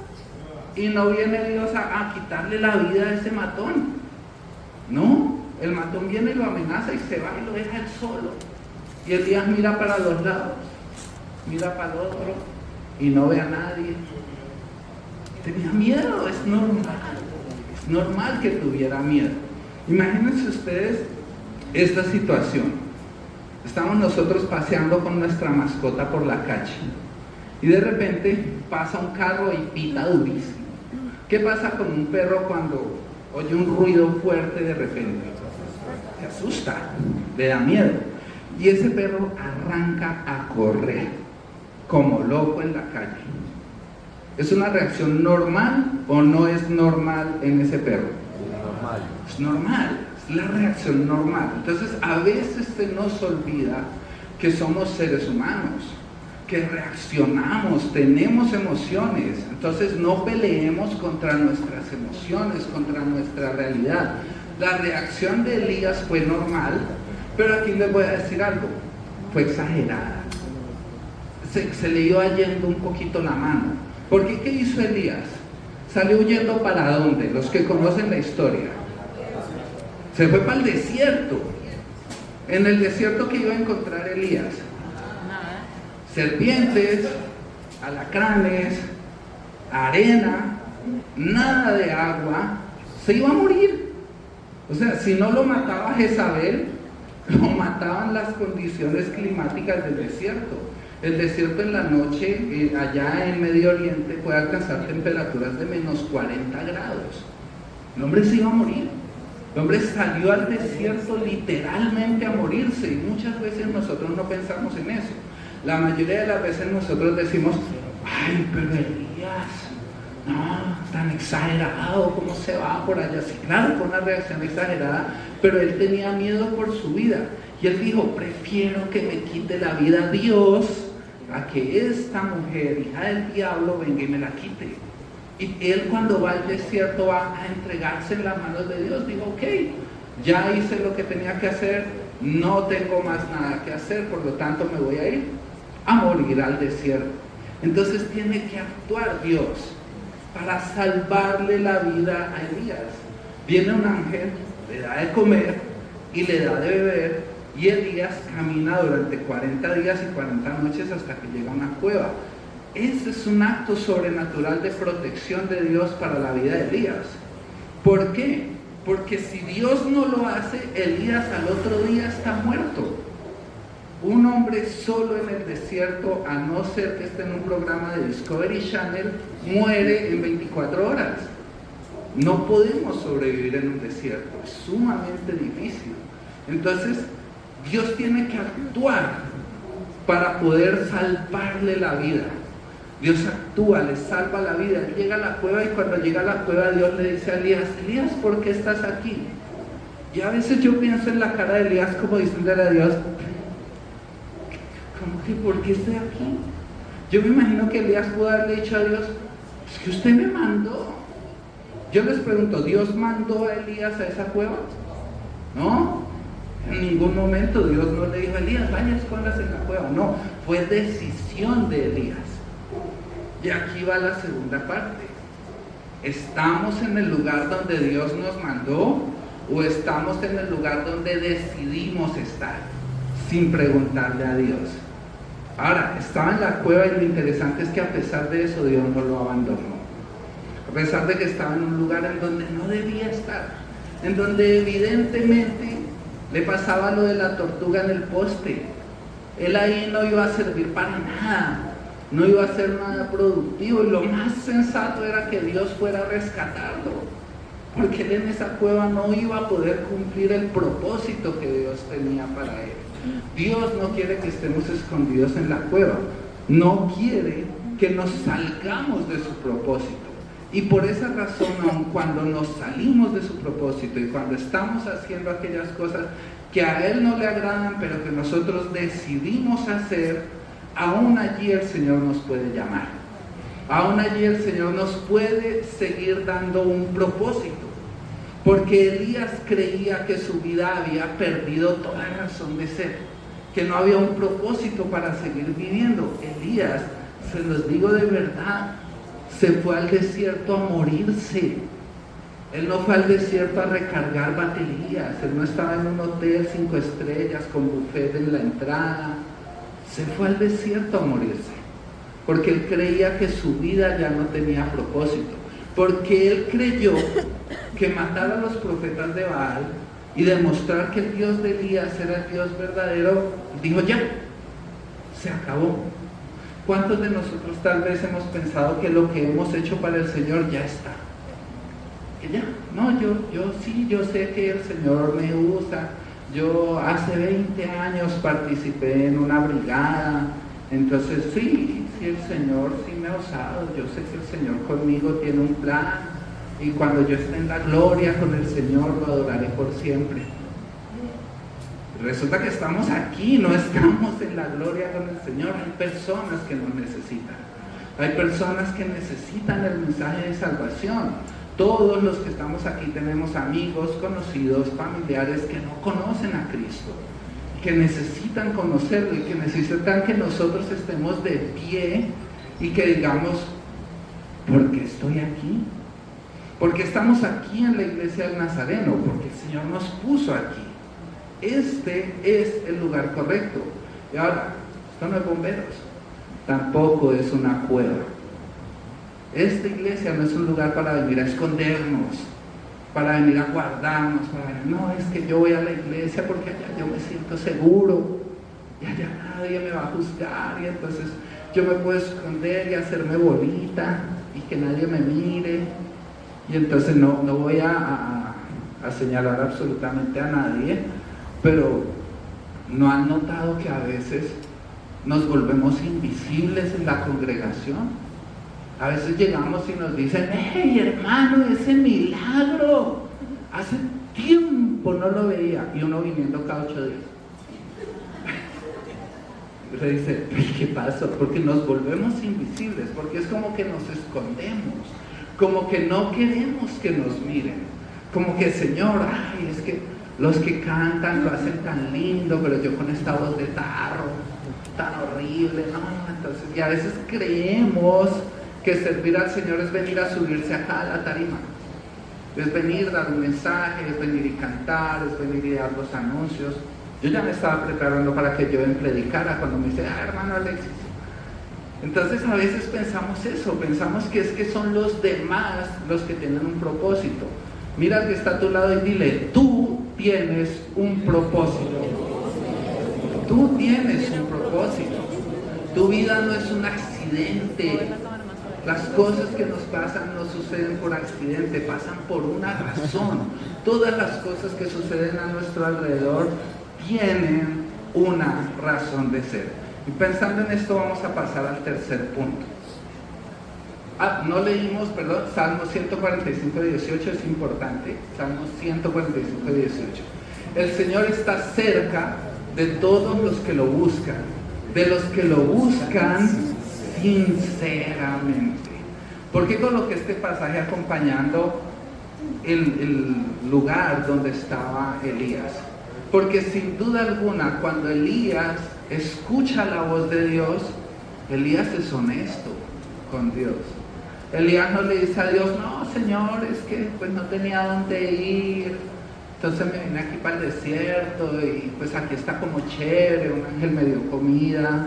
Y no viene Dios a quitarle la vida a ese matón. No, el matón viene y lo amenaza y se va y lo deja él solo. Y Elías mira para los lados, mira para el otro y no ve a nadie. Tenía miedo, es normal que tuviera miedo. Imagínense ustedes esta situación. Estamos nosotros paseando con nuestra mascota por la calle y de repente pasa un carro y pita durísimo. ¿Qué pasa con un perro cuando oye un ruido fuerte de repente? Se asusta, le da miedo. Y ese perro arranca a correr como loco en la calle. ¿Es una reacción normal o no es normal en ese perro? Normal. Es normal, es la reacción normal. Entonces a veces se nos olvida que somos seres humanos, que reaccionamos, tenemos emociones. Entonces no peleemos contra nuestras emociones, contra nuestra realidad. La reacción de Elías fue normal, pero aquí les voy a decir algo, fue exagerada. Se le iba yendo un poquito la mano. Porque ¿qué hizo Elías? ¿Salió huyendo para dónde? Los que conocen la historia. Se fue para el desierto. En el desierto, ¿qué iba a encontrar Elías? Serpientes, alacranes, arena, nada de agua. Se iba a morir. O sea, si no lo mataba Jezabel, lo mataban las condiciones climáticas del desierto. El desierto en la noche, allá en Medio Oriente, puede alcanzar temperaturas de menos 40 grados. El hombre se iba a morir. El hombre salió al desierto literalmente a morirse, y muchas veces nosotros no pensamos en eso. La mayoría de las veces nosotros decimos: ay, pero Elías, no, tan exagerado, ¿cómo se va por allá? Sí, claro, fue una reacción exagerada, pero él tenía miedo por su vida. Y él dijo: prefiero que me quite la vida Dios a que esta mujer, hija del diablo, venga y me la quite. Y él, cuando va al desierto, va a entregarse en las manos de Dios. Dijo: ok, ya hice lo que tenía que hacer, no tengo más nada que hacer, por lo tanto me voy a ir a morir al desierto. Entonces tiene que actuar Dios para salvarle la vida a Elías. Viene un ángel, le da de comer y le da de beber, y Elías camina durante 40 días y 40 noches hasta que llega a una cueva. ese es un acto sobrenatural de protección de Dios para la vida de Elías. ¿Por qué? Porque si Dios no lo hace, Elías al otro día está muerto. Un hombre solo en el desierto, a no ser que esté en un programa de Discovery Channel, muere en 24 horas. No podemos sobrevivir en un desierto, es sumamente difícil. Entonces, Dios tiene que actuar para poder salvarle la vida. Dios actúa, le salva la vida. Él llega a la cueva y cuando llega a la cueva, Dios le dice a Elías, Elías, ¿por qué estás aquí? Y a veces yo pienso en la cara de Elías como diciéndole a Dios, ¿cómo que por qué estoy aquí? Yo me imagino que Elías pudo haberle dicho a Dios, es que usted me mandó. Yo les pregunto, ¿Dios mandó a Elías a esa cueva? No, en ningún momento Dios no le dijo a Elías, vaya, escóndase en la cueva. No, fue decisión de Elías. Y aquí va la segunda parte. ¿Estamos en el lugar donde Dios nos mandó o estamos en el lugar donde decidimos estar sin preguntarle a Dios? Ahora, estaba en la cueva y lo interesante es que a pesar de eso Dios no lo abandonó. A pesar de que estaba en un lugar en donde no debía estar, en donde evidentemente le pasaba lo de la tortuga en el poste. Él ahí no iba a servir para nada, no iba a ser nada productivo, y lo más sensato era que Dios fuera a rescatarlo, porque él en esa cueva no iba a poder cumplir el propósito que Dios tenía para él. Dios no quiere que estemos escondidos en la cueva, no quiere que nos salgamos de su propósito. Y por esa razón, aun cuando nos salimos de su propósito y cuando estamos haciendo aquellas cosas que a Él no le agradan, pero que nosotros decidimos hacer, aún allí el Señor nos puede llamar. Aún allí el Señor nos puede seguir dando un propósito. Porque Elías creía que su vida había perdido toda razón de ser, que no había un propósito para seguir viviendo. Elías, se los digo de verdad, se fue al desierto a morirse. Él no fue al desierto a recargar baterías, él no estaba en un hotel 5 estrellas con buffet en la entrada. Se fue al desierto a morirse, porque él creía que su vida ya no tenía propósito, porque él creyó que matar a los profetas de Baal y demostrar que el Dios de Elías era el Dios verdadero, dijo ya, se acabó. ¿Cuántos de nosotros tal vez hemos pensado que lo que hemos hecho para el Señor ya está? Que ya, no, yo sé que el Señor me usa. Yo hace 20 años participé en una brigada, entonces sí, el Señor sí me ha usado. Yo sé que el Señor conmigo tiene un plan y cuando yo esté en la gloria con el Señor lo adoraré por siempre. Resulta que estamos aquí, no estamos en la gloria con el Señor. Hay personas que nos necesitan. Hay personas que necesitan el mensaje de salvación. Todos los que estamos aquí tenemos amigos, conocidos, familiares que no conocen a Cristo, que necesitan conocerlo y que necesitan que nosotros estemos de pie y que digamos, ¿por qué estoy aquí? Porque estamos aquí en la iglesia del Nazareno, porque el Señor nos puso aquí. Este es el lugar correcto. Y ahora, esto no es bomberos, tampoco es una cueva. Esta iglesia no es un lugar para venir a escondernos, para venir a guardarnos, no, es que yo voy a la iglesia porque allá yo me siento seguro y allá nadie me va a juzgar y entonces yo me puedo esconder y hacerme bolita y que nadie me mire y entonces no voy a señalar absolutamente a nadie. Pero ¿no han notado que a veces nos volvemos invisibles en la congregación? A veces llegamos y nos dicen, ¡hey, hermano, ese milagro! Hace tiempo no lo veía. Y uno viniendo cada 8 días. Y se dice, ¿qué pasó? Porque nos volvemos invisibles, porque es como que nos escondemos, como que no queremos que nos miren, como que, Señor, ay, es que los que cantan lo hacen tan lindo, pero yo con esta voz de tarro, tan horrible, no, entonces, y a veces creemos que servir al Señor es venir a subirse acá a la tarima, es venir a dar un mensaje, es venir y cantar, es venir y dar los anuncios. Yo ya me estaba preparando para que yo predicara cuando me dice, hermano Alexis, Entonces a veces pensamos eso, pensamos que es que son los demás los que tienen un propósito. Mira al que está a tu lado y dile, tú tienes un propósito. Tú tienes un propósito. Tu vida no es un accidente. Las cosas que nos pasan no suceden por accidente, pasan por una razón. Todas las cosas que suceden a nuestro alrededor tienen una razón de ser. Y pensando en esto vamos a pasar al tercer punto. No leímos, perdón, Salmo 145, 18, es importante. Salmo 145, 18. El Señor está cerca de todos los que lo buscan, de los que lo buscan sinceramente. ¿Por qué coloqué este pasaje acompañando el lugar donde estaba Elías? Porque sin duda alguna, cuando Elías escucha la voz de Dios, Elías es honesto con Dios. Elías no le dice a Dios, no, Señor, es que pues no tenía dónde ir, entonces me vine aquí para el desierto y pues aquí está como chévere, un ángel me dio comida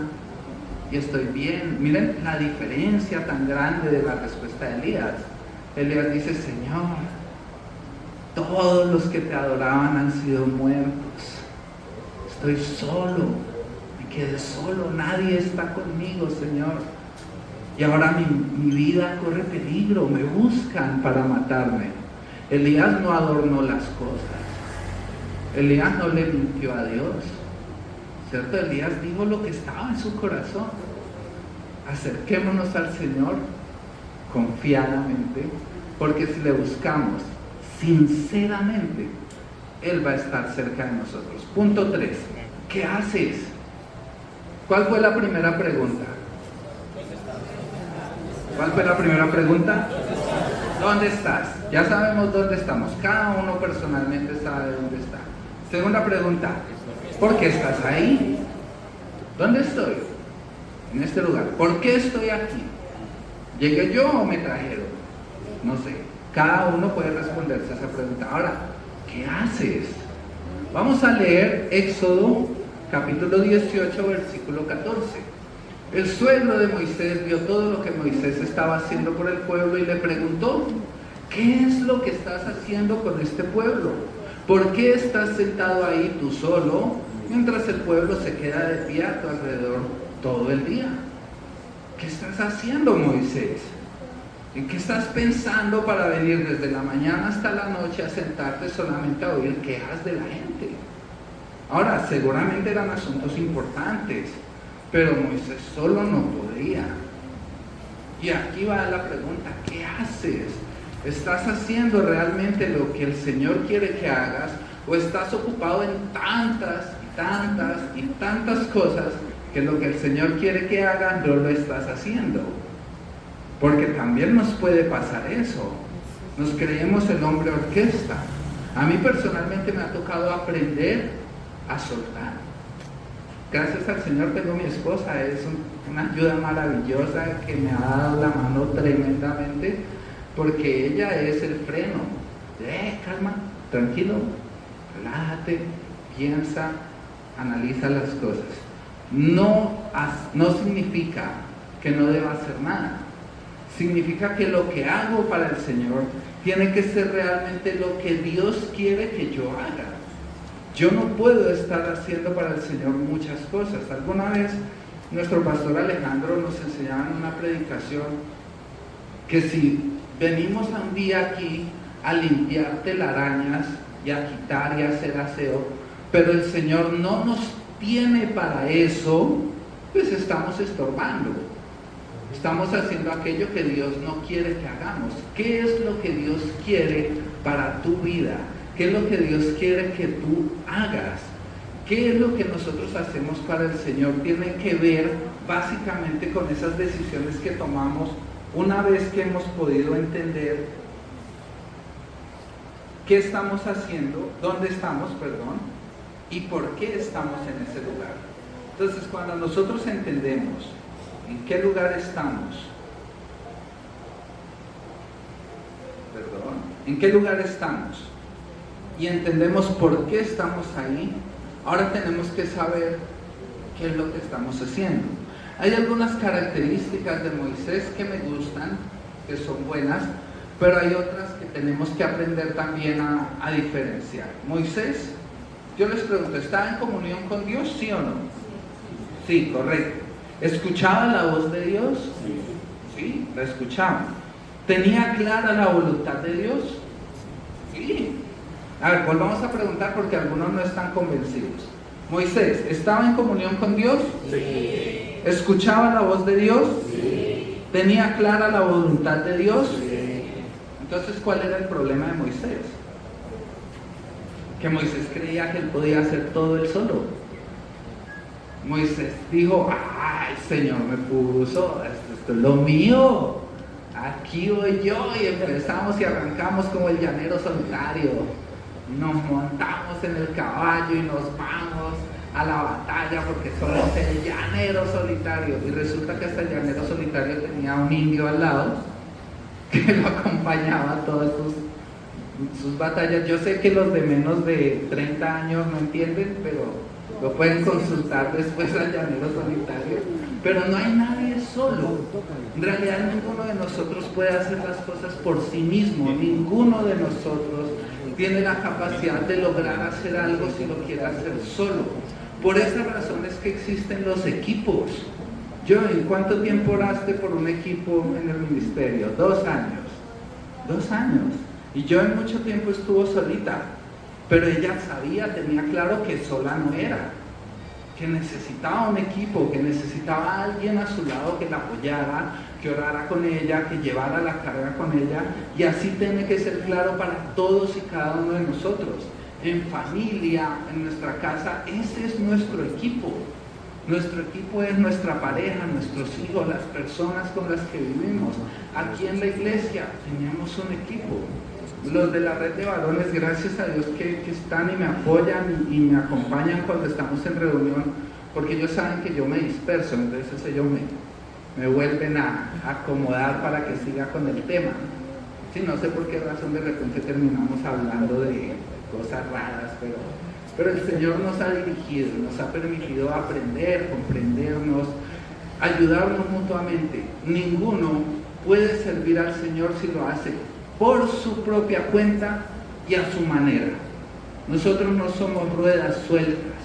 y estoy bien. Miren la diferencia tan grande de la respuesta de Elías. Elías dice, Señor, todos los que te adoraban han sido muertos. Estoy solo, me quedé solo, nadie está conmigo, Señor. Y ahora mi vida corre peligro, me buscan para matarme. Elías no adornó las cosas. Elías no le mintió a Dios. ¿Cierto? Elías dijo lo que estaba en su corazón. Acerquémonos al Señor confiadamente, porque si le buscamos sinceramente, Él va a estar cerca de nosotros. Punto 3. ¿Qué haces? ¿Cuál fue la primera pregunta? ¿Cuál fue la primera pregunta? ¿Dónde estás? Ya sabemos dónde estamos. Cada uno personalmente sabe dónde está. Segunda pregunta. ¿Por qué estás ahí? ¿Dónde estoy? En este lugar. ¿Por qué estoy aquí? ¿Llegué yo o me trajeron? No sé. Cada uno puede responderse a esa pregunta. Ahora, ¿qué haces? Vamos a leer Éxodo capítulo 18, versículo 14. El suegro de Moisés vio todo lo que Moisés estaba haciendo por el pueblo y le preguntó, ¿qué es lo que estás haciendo con este pueblo? ¿Por qué estás sentado ahí tú solo mientras el pueblo se queda de pie a tu alrededor todo el día? ¿Qué estás haciendo, Moisés? ¿En qué estás pensando para venir desde la mañana hasta la noche a sentarte solamente a oír quejas de la gente? Ahora, seguramente eran asuntos importantes, pero Moisés solo no podía. Y aquí va la pregunta, ¿qué haces? ¿Estás haciendo realmente lo que el Señor quiere que hagas? ¿O estás ocupado en tantas cosas que lo que el Señor quiere que hagas no lo estás haciendo? Porque también nos puede pasar eso. Nos creemos el hombre orquesta. A mí personalmente me ha tocado aprender a soltar. Gracias al Señor tengo mi esposa, es una ayuda maravillosa que me ha dado la mano tremendamente, porque ella es el freno. Calma, tranquilo, relájate, piensa, analiza las cosas. No significa que no deba hacer nada. Significa que lo que hago para el Señor tiene que ser realmente lo que Dios quiere que yo haga. Yo no puedo estar haciendo para el Señor muchas cosas. Alguna vez nuestro pastor Alejandro nos enseñaba en una predicación que si venimos a un día aquí a limpiar telarañas y a quitar y a hacer aseo, pero el Señor no nos tiene para eso, pues estamos estorbando. Estamos haciendo aquello que Dios no quiere que hagamos. ¿Qué es lo que Dios quiere para tu vida? ¿Qué es lo que Dios quiere que tú hagas? ¿Qué es lo que nosotros hacemos para el Señor? Tiene que ver básicamente con esas decisiones que tomamos una vez que hemos podido entender qué estamos haciendo, dónde estamos, y por qué estamos en ese lugar. Entonces, cuando nosotros entendemos en qué lugar estamos, ¿en qué lugar estamos? Y entendemos por qué estamos ahí, ahora tenemos que saber qué es lo que estamos haciendo. Hay algunas características de Moisés que me gustan, que son buenas, pero hay otras que tenemos que aprender también a diferenciar. Moisés, yo les pregunto, ¿estaba en comunión con Dios, sí o no? Sí, correcto. ¿Escuchaba la voz de Dios? Sí, la escuchaba. ¿Tenía clara la voluntad de Dios? Sí. A ver, volvamos a preguntar porque algunos no están convencidos. Moisés, ¿estaba en comunión con Dios? Sí. ¿Escuchaba la voz de Dios? Sí. ¿Tenía clara la voluntad de Dios? Sí. Entonces, ¿cuál era el problema de Moisés? Que Moisés creía que él podía hacer todo él solo. Moisés dijo, ay, Señor me puso, esto es lo mío, aquí voy yo, y empezamos y arrancamos como el llanero solitario, nos montamos en el caballo y nos vamos a la batalla porque somos el llanero solitario. Y resulta que hasta el llanero solitario tenía un indio al lado que lo acompañaba a todas sus batallas. Yo sé que los de menos de 30 años no entienden, pero lo pueden consultar después al llanero solitario. Pero no hay nadie solo. En realidad ninguno de nosotros puede hacer las cosas por sí mismo. Ninguno de nosotros tiene la capacidad de lograr hacer algo si lo quiere hacer solo. Por esa razón es que existen los equipos. ¿En cuánto tiempo oraste por un equipo en el ministerio? 2 años. 2 años. Y yo en mucho tiempo estuve solita. Pero ella sabía, tenía claro que sola no era, que necesitaba un equipo, que necesitaba a alguien a su lado que la apoyara, que orara con ella, que llevara la carga con ella, y así tiene que ser claro para todos y cada uno de nosotros. En familia, en nuestra casa, ese es nuestro equipo. Nuestro equipo es nuestra pareja, nuestros hijos, las personas con las que vivimos. Aquí en la iglesia tenemos un equipo. Los de la red de varones, gracias a Dios que están y me apoyan y me acompañan cuando estamos en reunión, porque ellos saben que yo me disperso, entonces ellos me vuelven a acomodar para que siga con el tema. Sí, no sé por qué razón de repente terminamos hablando de cosas raras, pero el Señor nos ha dirigido, nos ha permitido aprender, comprendernos, ayudarnos mutuamente. Ninguno puede servir al Señor si lo hace por su propia cuenta y a su manera. Nosotros no somos ruedas sueltas.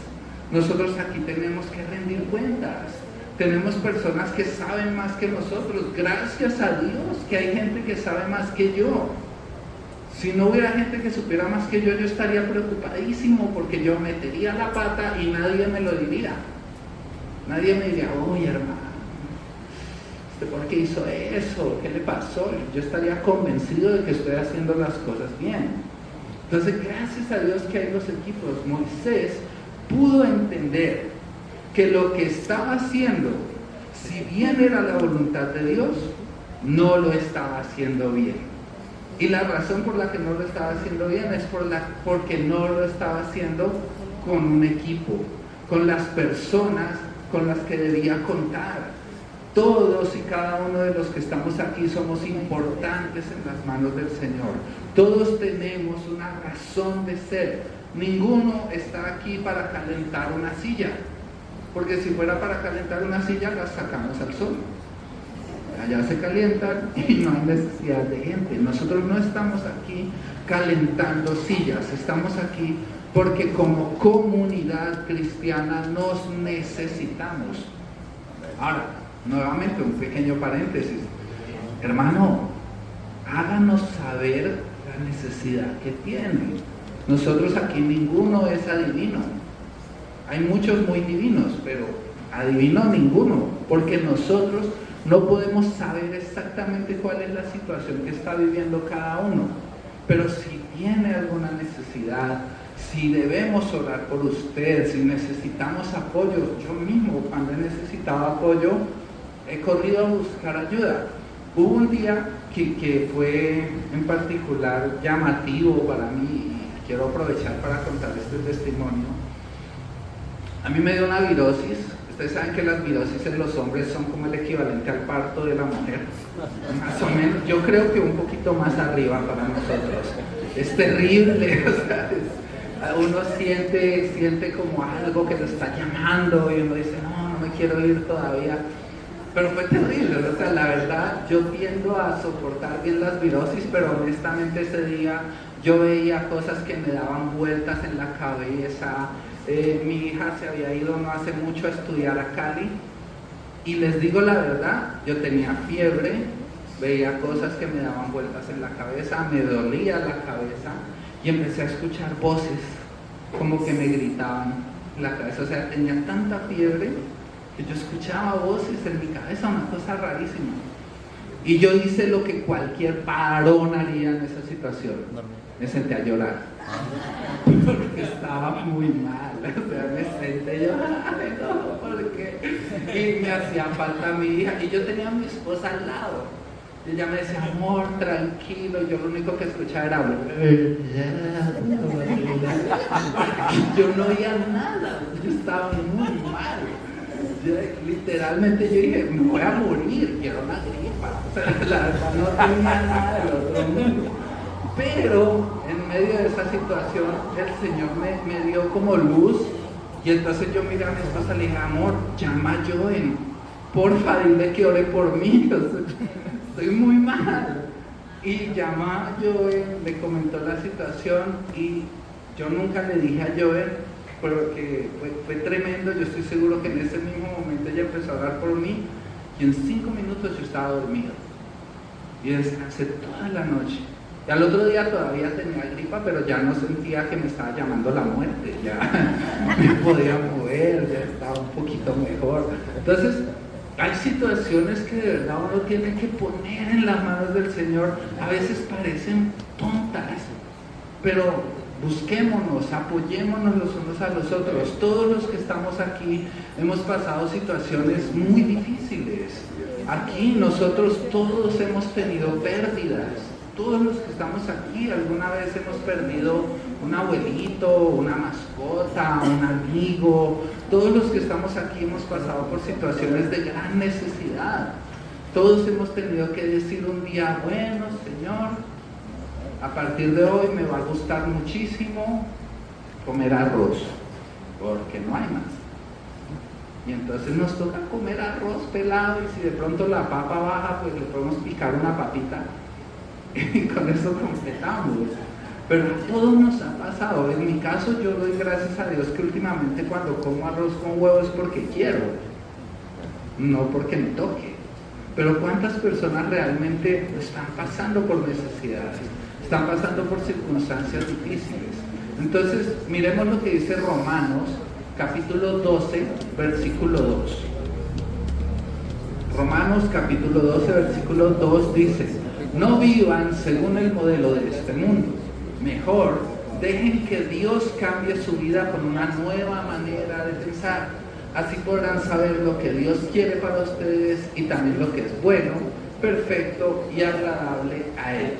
Nosotros aquí tenemos que rendir cuentas. Tenemos personas que saben más que nosotros. Gracias a Dios que hay gente que sabe más que yo. Si no hubiera gente que supiera más que yo estaría preocupadísimo porque yo metería la pata y nadie me lo diría. Nadie me diría, oye hermano, ¿por qué hizo eso? ¿Qué le pasó? Yo estaría convencido de que estoy haciendo las cosas bien. Entonces, gracias a Dios que hay los equipos. Moisés pudo entender que lo que estaba haciendo, si bien era la voluntad de Dios, no lo estaba haciendo bien. Y la razón por la que no lo estaba haciendo bien es porque no lo estaba haciendo con un equipo, con las personas con las que debía contar. Todos y cada uno de los que estamos aquí somos importantes en las manos del Señor. Todos tenemos una razón de ser. Ninguno está aquí para calentar una silla, porque si fuera para calentar una silla, la sacamos al sol. Allá se calientan y no hay necesidad de gente. Nosotros no estamos aquí calentando sillas, estamos aquí porque como comunidad cristiana nos necesitamos. Ahora, nuevamente un pequeño paréntesis. Hermano, háganos saber la necesidad que tienen. Nosotros aquí ninguno es adivino. Hay muchos muy divinos, pero adivino ninguno, porque nosotros no podemos saber exactamente cuál es la situación que está viviendo cada uno. Pero si tiene alguna necesidad, si debemos orar por usted, si necesitamos apoyo, yo mismo cuando he necesitado apoyo, he corrido a buscar ayuda. Hubo un día que fue en particular llamativo para mí, y quiero aprovechar para contar este testimonio. A mí me dio una virosis. Ustedes saben que las virosis en los hombres son como el equivalente al parto de la mujer. Más o menos, yo creo que un poquito más arriba para nosotros. Es terrible, o sea, uno siente como algo que lo está llamando y uno dice, no me quiero ir todavía. Pero fue terrible, o sea, la verdad, yo tiendo a soportar bien las virosis, pero honestamente ese día yo veía cosas que me daban vueltas en la cabeza. Mi hija se había ido no hace mucho a estudiar a Cali, y les digo la verdad, yo tenía fiebre, veía cosas que me daban vueltas en la cabeza, me dolía la cabeza, y empecé a escuchar voces como que me gritaban en la cabeza. O sea, tenía tanta fiebre que yo escuchaba voces en mi cabeza, una cosa rarísima. Y yo hice lo que cualquier varón haría en esa situación. Me senté a llorar. Porque estaba muy mal. O sea, me senté yo, ay no, ¿por qué? Y me hacía falta mi hija. Y yo tenía a mi esposa al lado. Y ella me decía, amor, tranquilo. Yo lo único que escuchaba era yo no oía nada. Yo estaba muy mal. Literalmente yo dije, me voy a morir, quiero una gripa. O sea, la verdad no tenía nada del otro mundo. Pero en medio de esa situación el Señor me dio como luz, y entonces yo miré a mi esposa y le dije, amor, llama a Joen, porfa, dile que ore por mí, o sea, estoy muy mal. Y llama a Joen, le comentó la situación, y yo nunca le dije a Joen, porque fue tremendo. Yo estoy seguro que en ese mismo momento ella empezó a orar por mí, y en 5 minutos yo estaba dormido y descansé toda la noche. Y al otro día todavía tenía gripa, pero ya no sentía que me estaba llamando la muerte, ya me podía mover, ya estaba un poquito mejor. Entonces hay situaciones que de verdad uno tiene que poner en las manos del Señor. A veces parecen tontas, pero busquémonos, apoyémonos los unos a los otros. Todos los que estamos aquí hemos pasado situaciones muy difíciles. Aquí nosotros todos hemos tenido pérdidas. Todos los que estamos aquí alguna vez hemos perdido un abuelito, una mascota, un amigo. Todos los que estamos aquí hemos pasado por situaciones de gran necesidad. Todos hemos tenido que decir un día, bueno, Señor, a partir de hoy me va a gustar muchísimo comer arroz, porque no hay más. Y entonces nos toca comer arroz pelado, y si de pronto la papa baja, pues le podemos picar una papita y con eso completamos. Pero a todos nos ha pasado. En mi caso, yo doy gracias a Dios que últimamente cuando como arroz con huevo es porque quiero, no porque me toque. Pero ¿cuántas personas realmente están pasando por necesidades? Están pasando por circunstancias difíciles. Entonces, miremos lo que dice Romanos, capítulo 12, versículo 2. Romanos, capítulo 12, versículo 2 dice, no vivan según el modelo de este mundo. Mejor, dejen que Dios cambie su vida con una nueva manera de pensar. Así podrán saber lo que Dios quiere para ustedes y también lo que es bueno, perfecto y agradable a Él.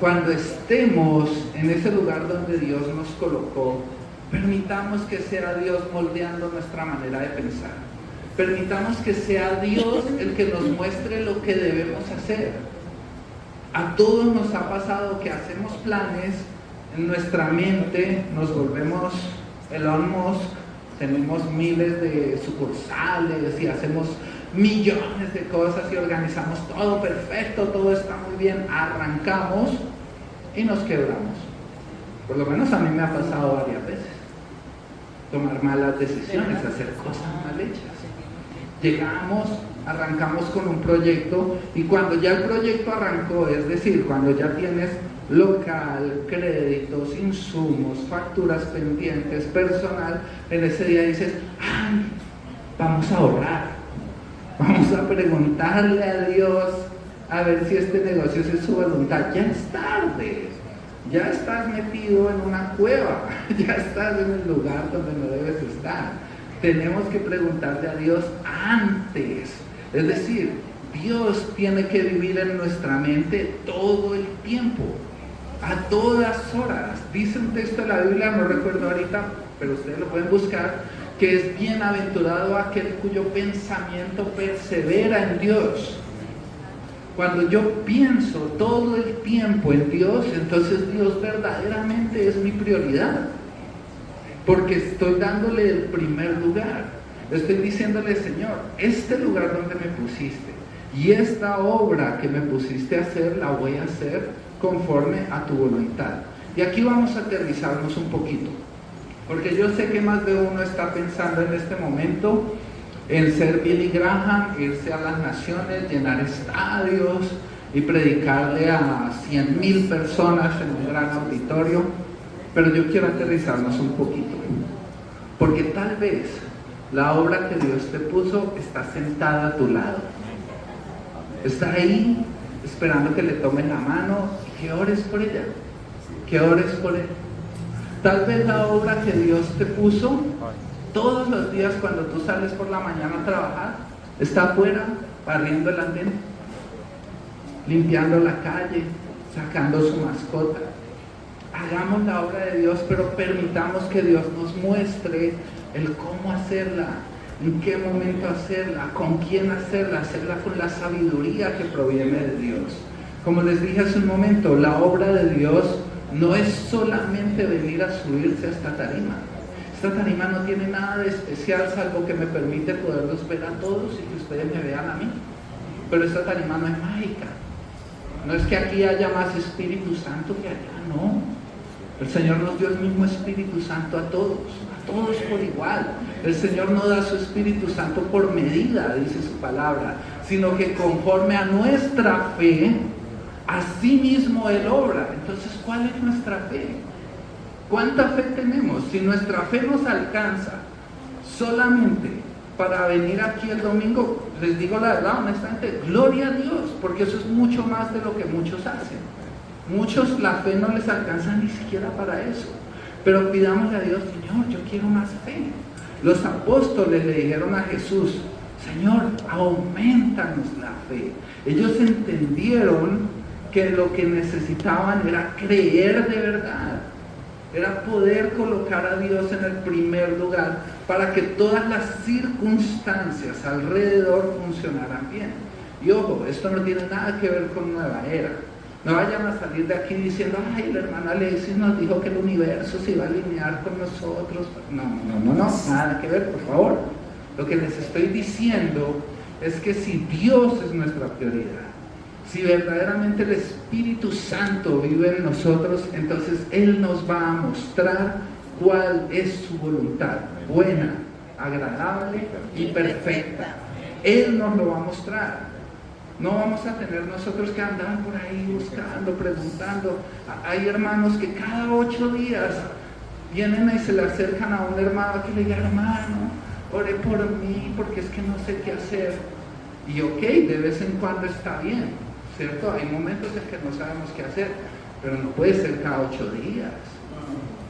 Cuando estemos en ese lugar donde Dios nos colocó, permitamos que sea Dios moldeando nuestra manera de pensar. Permitamos que sea Dios el que nos muestre lo que debemos hacer. A todos nos ha pasado que hacemos planes en nuestra mente, nos volvemos Elon Musk, tenemos miles de sucursales y hacemos millones de cosas y organizamos todo perfecto, todo está muy bien, arrancamos y nos quebramos. Por lo menos a mí me ha pasado varias veces. Tomar malas decisiones, hacer cosas mal hechas. Llegamos, arrancamos con un proyecto, y cuando ya el proyecto arrancó, es decir, cuando ya tienes local, créditos, insumos, facturas pendientes, personal, en ese día dices, ay, vamos a ahorrar, vamos a preguntarle a Dios a ver si este negocio es su voluntad. Ya es tarde, ya estás metido en una cueva, ya estás en el lugar donde no debes estar. Tenemos que preguntarle a Dios antes, es decir, Dios tiene que vivir en nuestra mente todo el tiempo, a todas horas. Dice un texto de la Biblia, no recuerdo ahorita, pero ustedes lo pueden buscar, que es bienaventurado aquel cuyo pensamiento persevera en Dios. Cuando yo pienso todo el tiempo en Dios, entonces Dios verdaderamente es mi prioridad, porque estoy dándole el primer lugar. Estoy diciéndole, Señor, este lugar donde me pusiste y esta obra que me pusiste a hacer, la voy a hacer conforme a tu voluntad. Y aquí vamos a aterrizarnos un poquito, porque yo sé que más de uno está pensando en este momento en ser Billy Graham, irse a las naciones, llenar estadios y predicarle a 100,000 personas en un gran auditorio. Pero yo quiero aterrizarnos un poquito, porque tal vez la obra que Dios te puso está sentada a tu lado, está ahí esperando que le tomes la mano y que ores por ella, que ores por él. Tal vez la obra que Dios te puso todos los días cuando tú sales por la mañana a trabajar está afuera barriendo el andén, limpiando la calle, sacando su mascota. Hagamos la obra de Dios, pero permitamos que Dios nos muestre el cómo hacerla, en qué momento hacerla, con quién hacerla, hacerla con la sabiduría que proviene de Dios. Como les dije hace un momento, la obra de Dios no es solamente venir a subirse a esta tarima. Esta tarima no tiene nada de especial, salvo que me permite poderlos ver a todos y que ustedes me vean a mí. Pero esta tarima no es mágica. No es que aquí haya más Espíritu Santo que allá, no. El Señor nos dio el mismo Espíritu Santo a todos por igual. El Señor no da su Espíritu Santo por medida, dice su palabra, sino que conforme a nuestra fe, así mismo Él obra. Entonces, ¿cuál es nuestra fe? ¿Cuánta fe tenemos? Si nuestra fe nos alcanza solamente para venir aquí el domingo, les digo la verdad, honestamente, gloria a Dios, porque eso es mucho más de lo que muchos hacen. Muchos la fe no les alcanza ni siquiera para eso. Pero pidámosle a Dios, Señor, yo quiero más fe. Los apóstoles le dijeron a Jesús, Señor, aumentanos la fe. Ellos entendieron que lo que necesitaban era creer de verdad. Era poder colocar a Dios en el primer lugar para que todas las circunstancias alrededor funcionaran bien. Y ojo, esto no tiene nada que ver con Nueva Era. No vayan a salir de aquí diciendo, ay, la hermana Alexis nos dijo que el universo se iba a alinear con nosotros. No, nada que ver, por favor. Lo que les estoy diciendo es que si Dios es nuestra prioridad, si verdaderamente el Espíritu Santo vive en nosotros, entonces Él nos va a mostrar cuál es su voluntad, buena, agradable y perfecta. Él nos lo va a mostrar. No vamos a tener nosotros que andar por ahí buscando, preguntando. Hay hermanos que cada 8 días vienen y se le acercan a un hermano que le diga, hermano, ore por mí porque es que no sé qué hacer. Y ok, de vez en cuando está bien, ¿cierto? Hay momentos en que no sabemos qué hacer, pero no puede ser cada 8 días.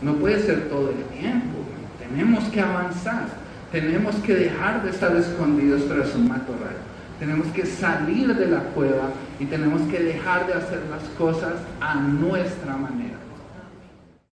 No puede ser todo el tiempo. Tenemos que avanzar. Tenemos que dejar de estar escondidos tras un matorral. Tenemos que salir de la cueva y tenemos que dejar de hacer las cosas a nuestra manera.